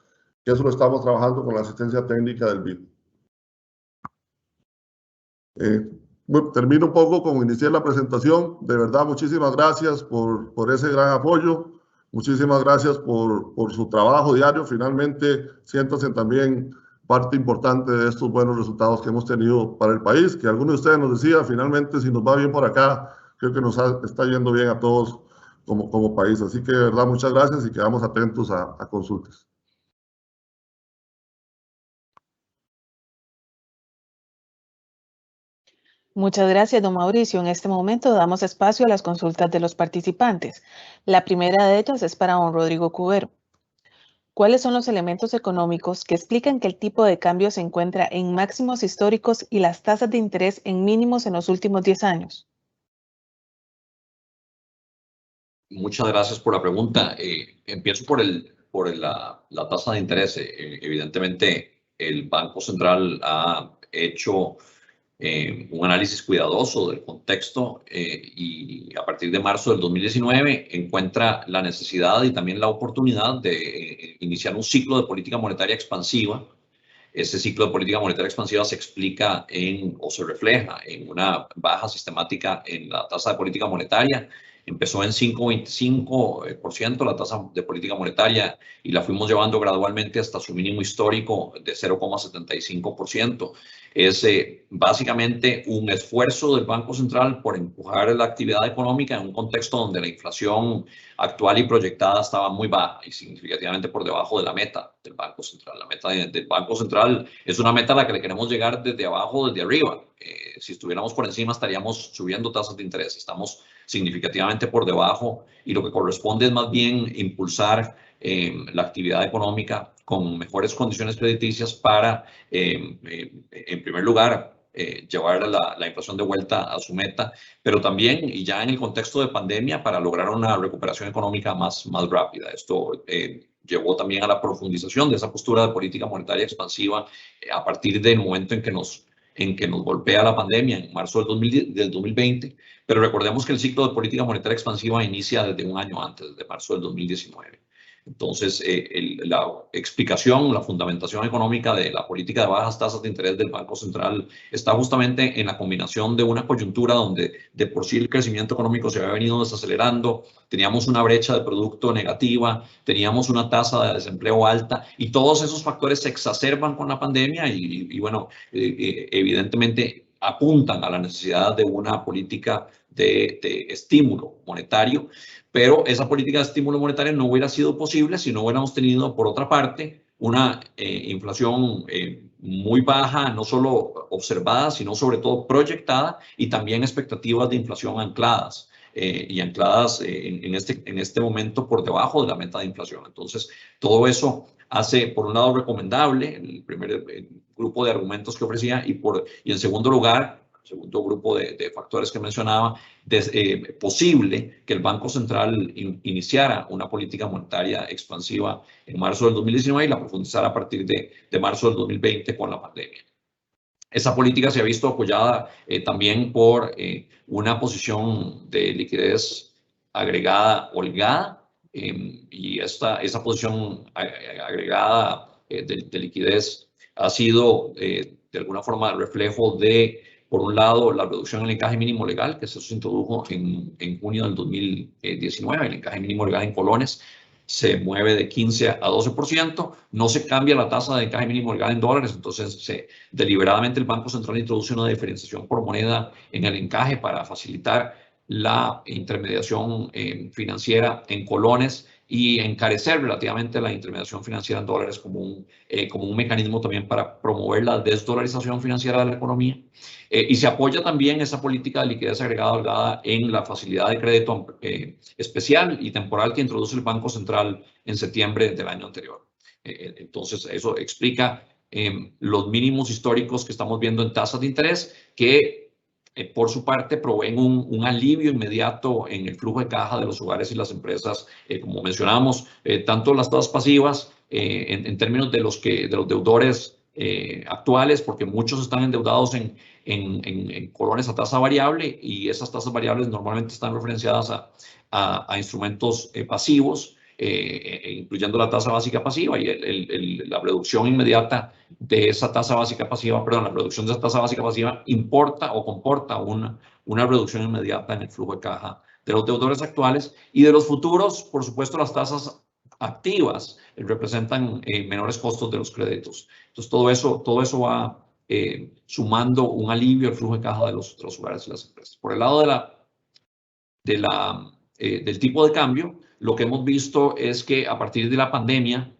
que eso lo estamos trabajando con la asistencia técnica del BID. Bueno, termino un poco como inicié la presentación. De verdad, muchísimas gracias por ese gran apoyo. Muchísimas gracias por su trabajo diario. Finalmente, siéntanse también parte importante de estos buenos resultados que hemos tenido para el país, que algunos de ustedes nos decían, finalmente, si nos va bien por acá, creo que nos está yendo bien a todos como país. Así que, de verdad, muchas gracias y quedamos atentos a consultas. Muchas gracias, don Mauricio. En este momento damos espacio a las consultas de los participantes. La primera de ellas es para don Rodrigo Cubero. ¿Cuáles son los elementos económicos que explican que el tipo de cambio se encuentra en máximos históricos y las tasas de interés en mínimos en los últimos 10 años? Muchas gracias por la pregunta. Empiezo por la tasa de interés. Evidentemente, el Banco Central ha hecho un análisis cuidadoso del contexto y a partir de marzo del 2019 encuentra la necesidad y también la oportunidad de iniciar un ciclo de política monetaria expansiva. Ese ciclo de política monetaria expansiva se explica o se refleja en una baja sistemática en la tasa de política monetaria. Empezó en 5,25% la tasa de política monetaria y la fuimos llevando gradualmente hasta su mínimo histórico de 0,75%. Es básicamente un esfuerzo del Banco Central por empujar la actividad económica en un contexto donde la inflación actual y proyectada estaba muy baja y significativamente por debajo de la meta del Banco Central. La meta del Banco Central es una meta a la que le queremos llegar desde abajo, desde arriba. Si estuviéramos por encima estaríamos subiendo tasas de interés. Estamos significativamente por debajo y lo que corresponde es más bien impulsar la actividad económica con mejores condiciones crediticias para, en primer lugar, llevar la inflación de vuelta a su meta, pero también, y ya en el contexto de pandemia, para lograr una recuperación económica más rápida. Esto llevó también a la profundización de esa postura de política monetaria expansiva a partir del momento en que nos golpea la pandemia en marzo del 2020, pero recordemos que el ciclo de política monetaria expansiva inicia desde un año antes, desde marzo del 2019. Entonces, la explicación, la fundamentación económica de la política de bajas tasas de interés del Banco Central está justamente en la combinación de una coyuntura donde de por sí el crecimiento económico se había venido desacelerando, teníamos una brecha de producto negativa, teníamos una tasa de desempleo alta y todos esos factores se exacerban con la pandemia y bueno, evidentemente apuntan a la necesidad de una política de estímulo monetario, pero esa política de estímulo monetario no hubiera sido posible si no hubiéramos tenido, por otra parte, una inflación muy baja, no solo observada, sino sobre todo proyectada, y también expectativas de inflación ancladas. Y ancladas en este momento por debajo de la meta de inflación. Entonces, todo eso hace, por un lado, recomendable el primer grupo de argumentos que ofrecía y en segundo lugar, el segundo grupo de factores que mencionaba, posible que el Banco Central iniciara una política monetaria expansiva en marzo del 2019 y la profundizara a partir de marzo del 2020 con la pandemia. Esa política se ha visto apoyada también por una posición de liquidez agregada holgada y esa posición agregada de liquidez ha sido de alguna forma el reflejo de, por un lado, la reducción en el encaje mínimo legal, que se introdujo en junio del 2019, el encaje mínimo legal en colones se mueve de 15 a 12%, no se cambia la tasa de encaje mínimo legal en dólares, entonces deliberadamente el Banco Central introduce una diferenciación por moneda en el encaje para facilitar la intermediación financiera en colones y encarecer relativamente la intermediación financiera en dólares como un mecanismo también para promover la desdolarización financiera de la economía. Y se apoya también esa política de liquidez agregada holgada en la facilidad de crédito especial y temporal que introduce el Banco Central en septiembre del año anterior. Entonces, eso explica los mínimos históricos que estamos viendo en tasas de interés que, por su parte, proveen un alivio inmediato en el flujo de caja de los hogares y las empresas, como mencionamos, tanto las tasas pasivas en términos de los deudores actuales, porque muchos están endeudados en colones a tasa variable y esas tasas variables normalmente están referenciadas a instrumentos pasivos, incluyendo la tasa básica pasiva y la reducción inmediata de esa tasa básica pasiva, la reducción de esa tasa básica pasiva importa o comporta una reducción inmediata en el flujo de caja de los deudores actuales y de los futuros. Por supuesto, las tasas activas representan menores costos de los créditos. Entonces, todo eso va sumando un alivio al flujo de caja de los hogares y las empresas. Por el lado del tipo de cambio, lo que hemos visto es que a partir de la pandemia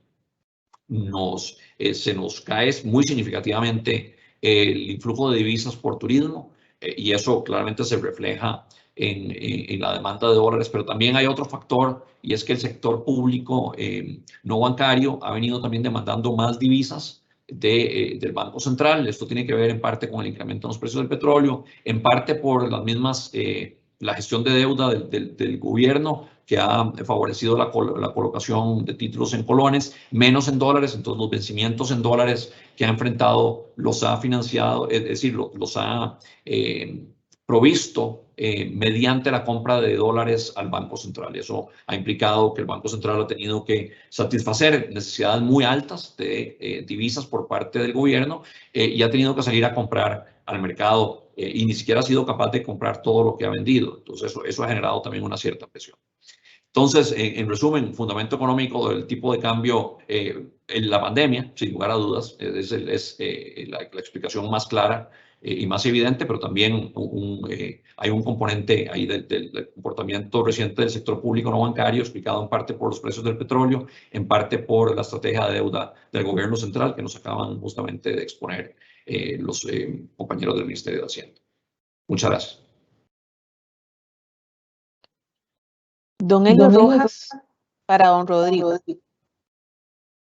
se nos cae muy significativamente el influjo de divisas por turismo y eso claramente se refleja en la demanda de dólares, pero también hay otro factor y es que el sector público no bancario ha venido también demandando más divisas del Banco Central. Esto tiene que ver en parte con el incremento en los precios del petróleo, en parte por las mismas, la gestión de deuda del gobierno que ha favorecido la colocación de títulos en colones, menos en dólares, entonces los vencimientos en dólares que ha enfrentado los ha financiado, es decir, los ha provisto mediante la compra de dólares al Banco Central. Eso ha implicado que el Banco Central ha tenido que satisfacer necesidades muy altas de divisas por parte del gobierno y ha tenido que salir a comprar al mercado y ni siquiera ha sido capaz de comprar todo lo que ha vendido. Entonces eso ha generado también una cierta presión. Entonces, en resumen, fundamento económico del tipo de cambio en la pandemia, sin lugar a dudas, es la explicación más clara y más evidente, pero también hay un componente ahí del comportamiento reciente del sector público no bancario, explicado en parte por los precios del petróleo, en parte por la estrategia de deuda del gobierno central que nos acaban justamente de exponer los compañeros del Ministerio de Hacienda. Muchas gracias. Don Elio Rojas, para don Rodrigo.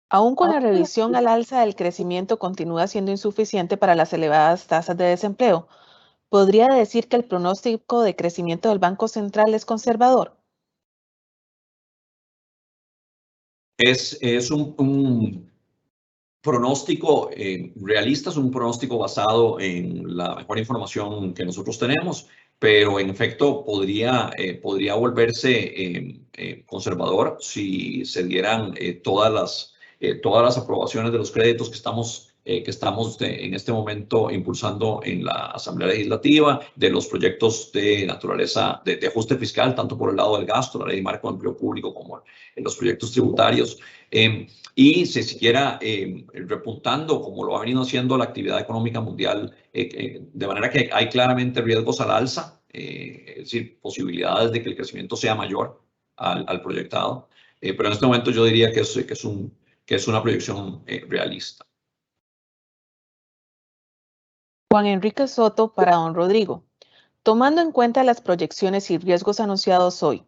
Aún con la revisión al alza del crecimiento continúa siendo insuficiente para las elevadas tasas de desempleo, ¿podría decir que el pronóstico de crecimiento del Banco Central es conservador? Es un pronóstico realista, es un pronóstico basado en la mejor información que nosotros tenemos, pero en efecto podría volverse conservador si se dieran todas las aprobaciones de los créditos que estamos en este momento impulsando en la Asamblea Legislativa, de los proyectos de naturaleza de ajuste fiscal, tanto por el lado del gasto, la Ley de Marco de Empleo Público, como en los proyectos tributarios. Y si siguiera repuntando, como lo ha venido haciendo la actividad económica mundial, de manera que hay claramente riesgos al alza, es decir, posibilidades de que el crecimiento sea mayor al proyectado. Pero en este momento yo diría que es una proyección realista. Juan Enrique Soto para don Rodrigo. Tomando en cuenta las proyecciones y riesgos anunciados hoy,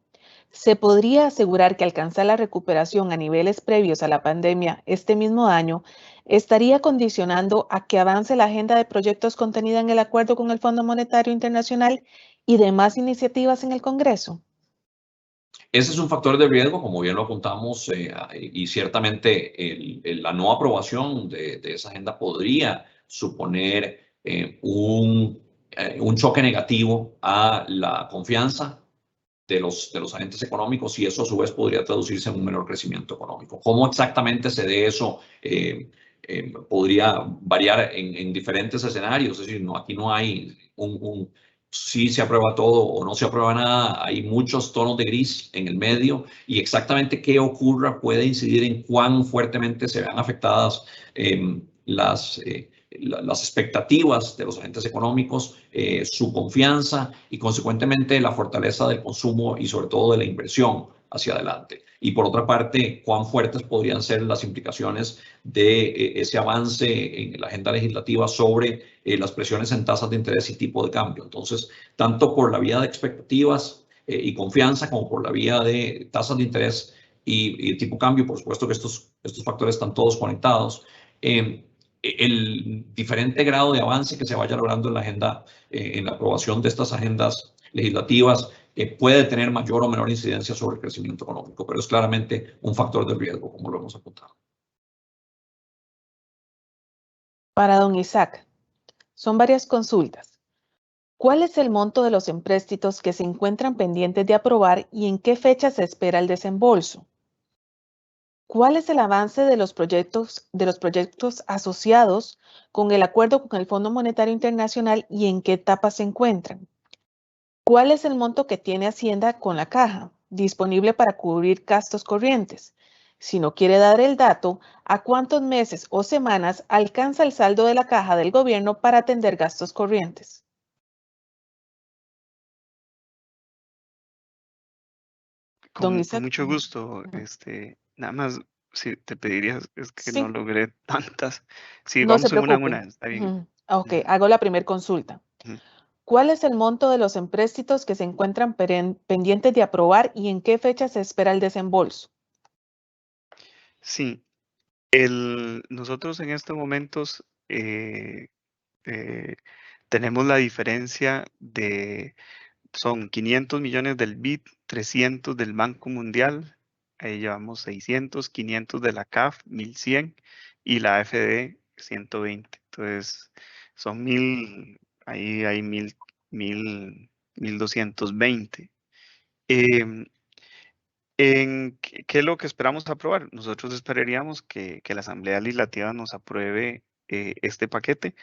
¿se podría asegurar que alcanzar la recuperación a niveles previos a la pandemia este mismo año estaría condicionando a que avance la agenda de proyectos contenida en el acuerdo con el Fondo Monetario Internacional y demás iniciativas en el Congreso? Ese es un factor de riesgo, como bien lo apuntamos, y ciertamente la no aprobación de esa agenda podría suponer un choque negativo a la confianza de los agentes económicos, y eso a su vez podría traducirse en un menor crecimiento económico. ¿Cómo exactamente se dé eso? Podría variar en diferentes escenarios, es decir, aquí no hay si se aprueba todo o no se aprueba nada, hay muchos tonos de gris en el medio, y exactamente qué ocurra puede incidir en cuán fuertemente se vean afectadas las expectativas de los agentes económicos, su confianza y consecuentemente la fortaleza del consumo y sobre todo de la inversión hacia adelante. Y por otra parte, cuán fuertes podrían ser las implicaciones de ese avance en la agenda legislativa sobre las presiones en tasas de interés y tipo de cambio. Entonces, tanto por la vía de expectativas y confianza como por la vía de tasas de interés y tipo de cambio, por supuesto que estos factores están todos conectados. El diferente grado de avance que se vaya logrando en la agenda, en la aprobación de estas agendas legislativas, puede tener mayor o menor incidencia sobre el crecimiento económico, pero es claramente un factor de riesgo, como lo hemos apuntado. Para don Isaac, son varias consultas. ¿Cuál es el monto de los empréstitos que se encuentran pendientes de aprobar y en qué fecha se espera el desembolso? ¿Cuál es el avance de los proyectos asociados con el acuerdo con el Fondo Monetario Internacional y en qué etapa se encuentran? ¿Cuál es el monto que tiene Hacienda con la caja disponible para cubrir gastos corrientes? Si no quiere dar el dato, ¿a cuántos meses o semanas alcanza el saldo de la caja del gobierno para atender gastos corrientes? Con mucho gusto. Nada más, si te pediría, es que no logré tantas. Sí, no se vamos en una en preocupe. una, está bien. Ok, hago la primera consulta. ¿Cuál es el monto de los empréstitos que se encuentran pendientes de aprobar y en qué fecha se espera el desembolso? Sí, nosotros en estos momentos tenemos la diferencia son 500 millones del BID, 300 del Banco Mundial, ahí llevamos 600, 500 de la CAF, 1100 y la AFD 120. Entonces son 1000, ahí hay 1220. ¿Qué es lo que esperamos aprobar? Nosotros esperaríamos que la Asamblea Legislativa nos apruebe este paquete.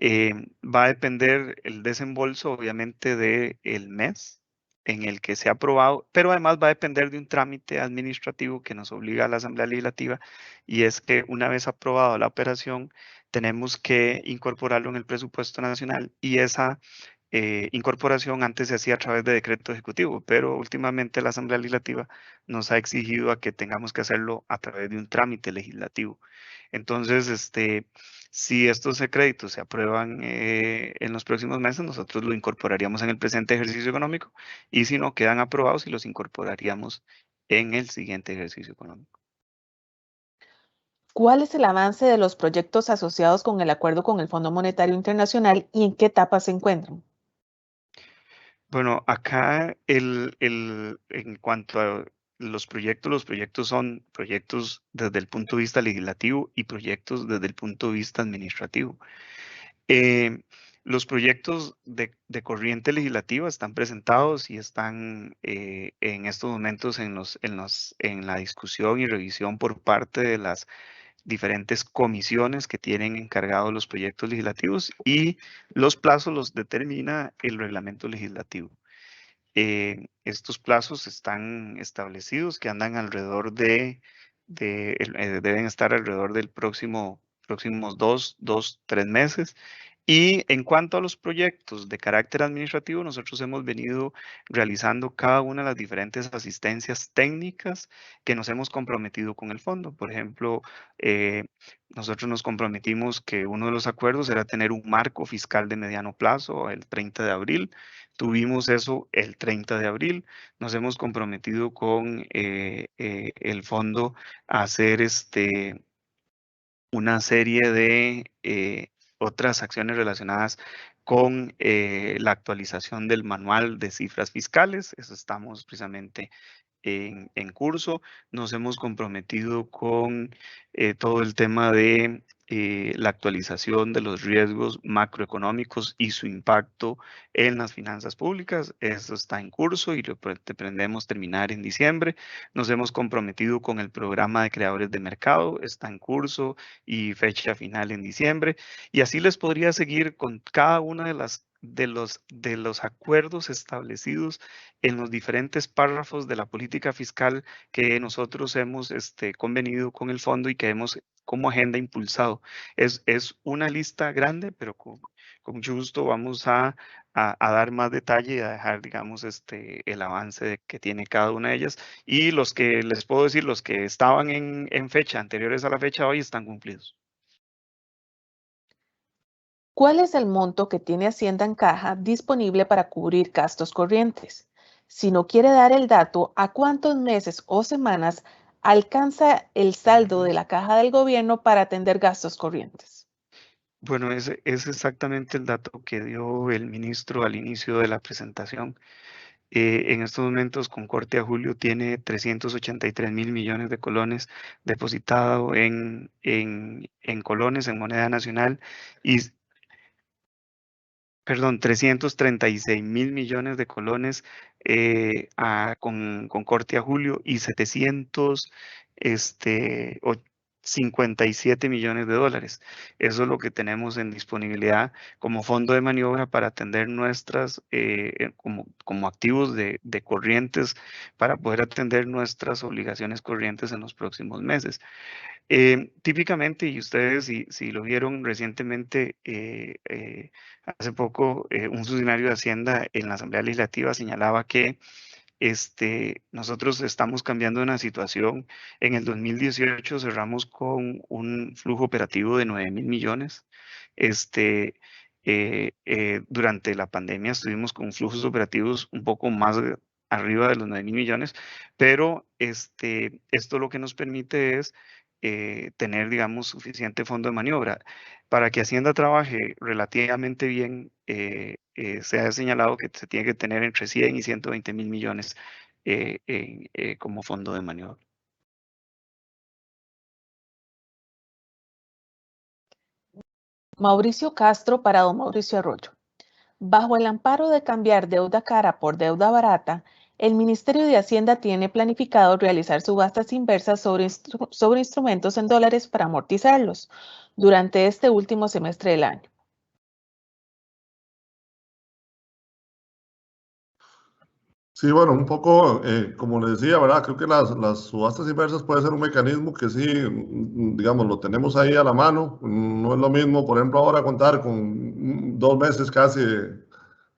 Va a depender el desembolso, obviamente, del mes en el que se ha aprobado, pero además va a depender de un trámite administrativo que nos obliga a la Asamblea Legislativa, y es que una vez aprobada la operación, tenemos que incorporarlo en el presupuesto nacional, y esa incorporación antes se hacía a través de decreto ejecutivo, pero últimamente la Asamblea Legislativa nos ha exigido a que tengamos que hacerlo a través de un trámite legislativo. Entonces, si estos créditos se aprueban en los próximos meses, nosotros lo incorporaríamos en el presente ejercicio económico, y si no quedan aprobados, y los incorporaríamos en el siguiente ejercicio económico. ¿Cuál es el avance de los proyectos asociados con el acuerdo con el Fondo Monetario Internacional y en qué etapa se encuentran? Bueno, acá en cuanto a los proyectos son proyectos desde el punto de vista legislativo y proyectos desde el punto de vista administrativo. Los proyectos de corriente legislativa están presentados y están en estos momentos en la discusión y revisión por parte de las diferentes comisiones que tienen encargados los proyectos legislativos, y los plazos los determina el reglamento legislativo. Estos plazos están establecidos, que andan alrededor deben estar alrededor del próximos 3 meses. Y en cuanto a los proyectos de carácter administrativo, nosotros hemos venido realizando cada una de las diferentes asistencias técnicas que nos hemos comprometido con el fondo. Por ejemplo, nosotros nos comprometimos que uno de los acuerdos era tener un marco fiscal de mediano plazo el 30 de abril. Tuvimos eso el 30 de abril. Nos hemos comprometido con el fondo a hacer una serie de otras acciones relacionadas con la actualización del manual de cifras fiscales. Eso estamos precisamente en curso. Nos hemos comprometido con todo el tema de la actualización de los riesgos macroeconómicos y su impacto en las finanzas públicas. Eso está en curso y lo pretendemos terminar en diciembre. Nos hemos comprometido con el programa de creadores de mercado. Está en curso y fecha final en diciembre. Y así les podría seguir con cada una de los acuerdos establecidos en los diferentes párrafos de la política fiscal que nosotros hemos convenido con el fondo y que hemos como agenda impulsado. Es una lista grande, pero con mucho gusto vamos a dar más detalle y a dejar, digamos, el avance que tiene cada una de ellas. Y los que les puedo decir, los que estaban en fecha anteriores a la fecha de hoy, están cumplidos. ¿Cuál es el monto que tiene Hacienda en caja disponible para cubrir gastos corrientes? Si no quiere dar el dato, ¿a cuántos meses o semanas alcanza el saldo de la caja del gobierno para atender gastos corrientes? Bueno, ese es exactamente el dato que dio el ministro al inicio de la presentación. En estos momentos, con corte a julio, tiene 383.000 millones de colones depositado en colones, en moneda nacional, y, perdón, 336.000 millones de colones con corte a julio, y 57 millones de dólares. Eso es lo que tenemos en disponibilidad como fondo de maniobra para atender nuestras, como activos de corrientes, para poder atender nuestras obligaciones corrientes en los próximos meses. Típicamente, y ustedes si lo vieron recientemente, hace poco, un funcionario de Hacienda en la Asamblea Legislativa señalaba que nosotros estamos cambiando una situación. En el 2018 cerramos con un flujo operativo de 9.000 millones. Durante la pandemia estuvimos con flujos operativos un poco más arriba de los 9.000 millones, pero esto lo que nos permite es tener, digamos, suficiente fondo de maniobra. Para que Hacienda trabaje relativamente bien, se ha señalado que se tiene que tener entre 100 y 120.000 millones como fondo de maniobra. Mauricio Castro para don Mauricio Arroyo. Bajo el amparo de cambiar deuda cara por deuda barata, el Ministerio de Hacienda tiene planificado realizar subastas inversas sobre instrumentos en dólares para amortizarlos durante este último semestre del año. Sí, bueno, un poco, como les decía, ¿verdad? Creo que las subastas inversas puede ser un mecanismo que sí, digamos, lo tenemos ahí a la mano. No es lo mismo, por ejemplo, ahora contar con 2 meses casi,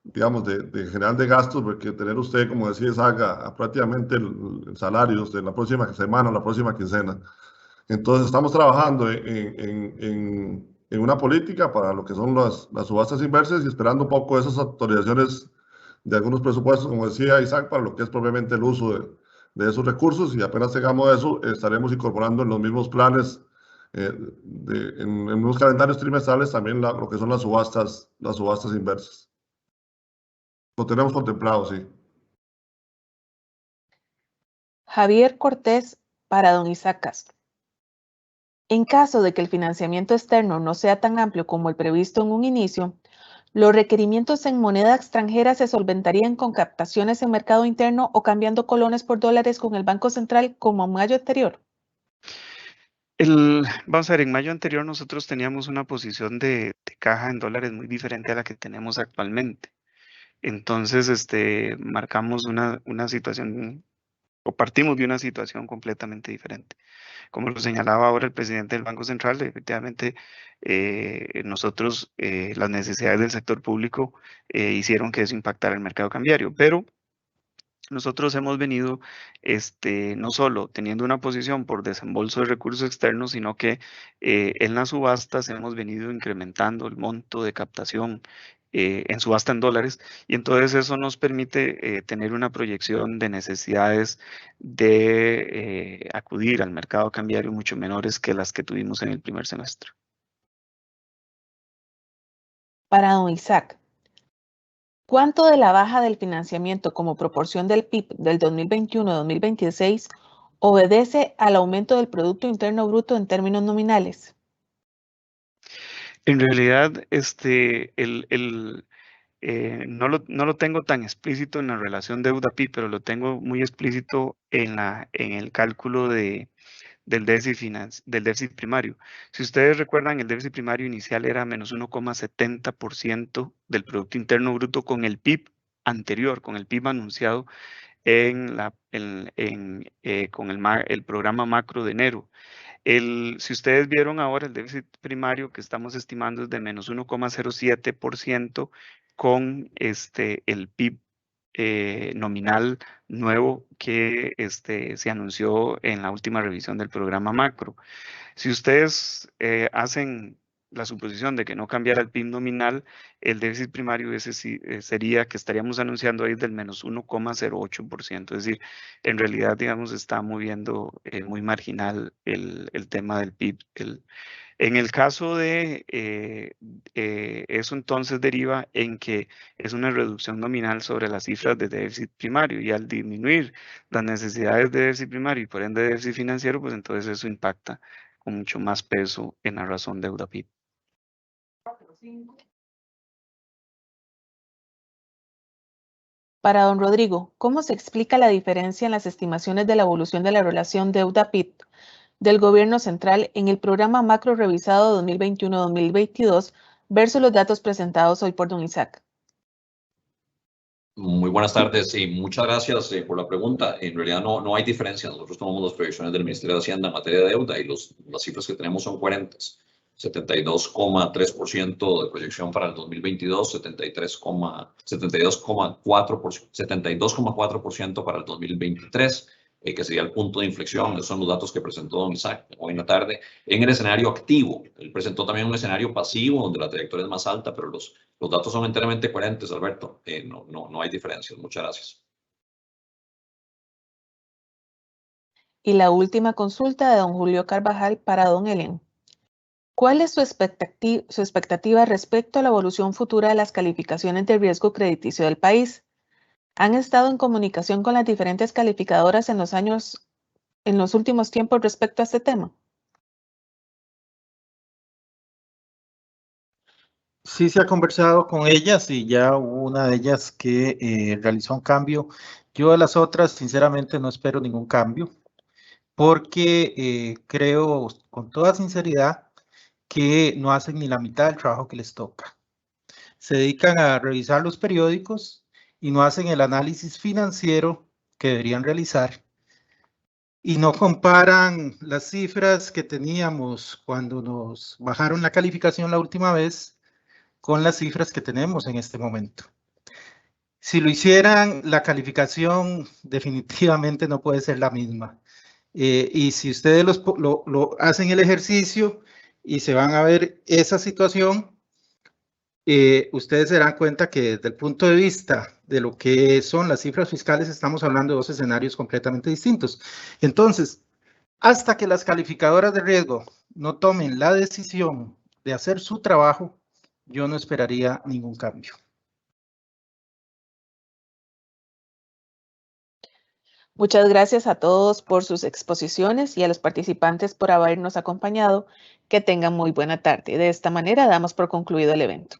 digamos, de general de gastos, porque tener usted, como decía, haga prácticamente el salario de la próxima semana o la próxima quincena. Entonces, estamos trabajando en una política para lo que son las subastas inversas y esperando un poco esas actualizaciones de algunos presupuestos, como decía Isaac, para lo que es propiamente el uso de esos recursos, y apenas tengamos eso, estaremos incorporando en los mismos planes, en unos calendarios trimestrales, también lo que son las subastas inversas. Lo tenemos contemplado, sí. Javier Cortés para don Isaac Castro. En caso de que el financiamiento externo no sea tan amplio como el previsto en un inicio, los requerimientos en moneda extranjera se solventarían con captaciones en mercado interno o cambiando colones por dólares con el Banco Central como en mayo anterior. Vamos a ver, en mayo anterior nosotros teníamos una posición de caja en dólares muy diferente a la que tenemos actualmente. Entonces, marcamos una situación, o partimos de una situación completamente diferente. Como lo señalaba ahora el presidente del Banco Central, efectivamente, nosotros, las necesidades del sector público hicieron que eso impactara el mercado cambiario, pero nosotros hemos venido no solo teniendo una posición por desembolso de recursos externos, sino que en las subastas hemos venido incrementando el monto de captación en subasta en dólares, y entonces eso nos permite tener una proyección de necesidades de acudir al mercado cambiario mucho menores que las que tuvimos en el primer semestre. Para don Isaac, ¿cuánto de la baja del financiamiento como proporción del PIB del 2021-2026 obedece al aumento del Producto Interno Bruto en términos nominales? En realidad, no lo tengo tan explícito en la relación deuda-PIB, pero lo tengo muy explícito en el cálculo del déficit primario. Si ustedes recuerdan, el déficit primario inicial era menos 1,70% del Producto Interno Bruto con el PIB anterior, con el PIB anunciado con el programa macro de enero. Si ustedes vieron ahora, el déficit primario que estamos estimando es de menos 1,07% con el PIB nominal nuevo que se anunció en la última revisión del programa macro. Si ustedes hacen la suposición de que no cambiara el PIB nominal, el déficit primario sería que estaríamos anunciando ahí del menos 1,08%. Es decir, en realidad, digamos, está moviendo muy marginal el tema del PIB. En el caso de eso, entonces deriva en que es una reducción nominal sobre las cifras de déficit primario, y al disminuir las necesidades de déficit primario y por ende de déficit financiero, pues entonces eso impacta con mucho más peso en la razón deuda-PIB. Para don Rodrigo, ¿cómo se explica la diferencia en las estimaciones de la evolución de la relación deuda-PIB del gobierno central en el programa macro revisado 2021-2022 versus los datos presentados hoy por don Isaac? Muy buenas tardes y muchas gracias por la pregunta. En realidad no hay diferencia. Nosotros tomamos las proyecciones del Ministerio de Hacienda en materia de deuda y las cifras que tenemos son coherentes. 72,3% de proyección para el 2022, 72,4% para el 2023, que sería el punto de inflexión. Esos son los datos que presentó don Isaac hoy en la tarde. En el escenario activo, él presentó también un escenario pasivo donde la trayectoria es más alta, pero los datos son enteramente coherentes, Alberto. No hay diferencias. Muchas gracias. Y la última consulta de don Julio Carvajal para don Helen. ¿Cuál es su expectativa respecto a la evolución futura de las calificaciones de riesgo crediticio del país? ¿Han estado en comunicación con las diferentes calificadoras en los últimos tiempos respecto a este tema? Sí, se ha conversado con ellas y ya hubo una de ellas que realizó un cambio. Yo de las otras, sinceramente, no espero ningún cambio porque creo con toda sinceridad que no hacen ni la mitad del trabajo que les toca. Se dedican a revisar los periódicos y no hacen el análisis financiero que deberían realizar. Y no comparan las cifras que teníamos cuando nos bajaron la calificación la última vez con las cifras que tenemos en este momento. Si lo hicieran, la calificación definitivamente no puede ser la misma. Y si ustedes lo hacen el ejercicio y se van a ver esa situación, ustedes se darán cuenta que desde el punto de vista de lo que son las cifras fiscales, estamos hablando de dos escenarios completamente distintos. Entonces, hasta que las calificadoras de riesgo no tomen la decisión de hacer su trabajo, yo no esperaría ningún cambio. Muchas gracias a todos por sus exposiciones y a los participantes por habernos acompañado. Que tengan muy buena tarde. De esta manera damos por concluido el evento.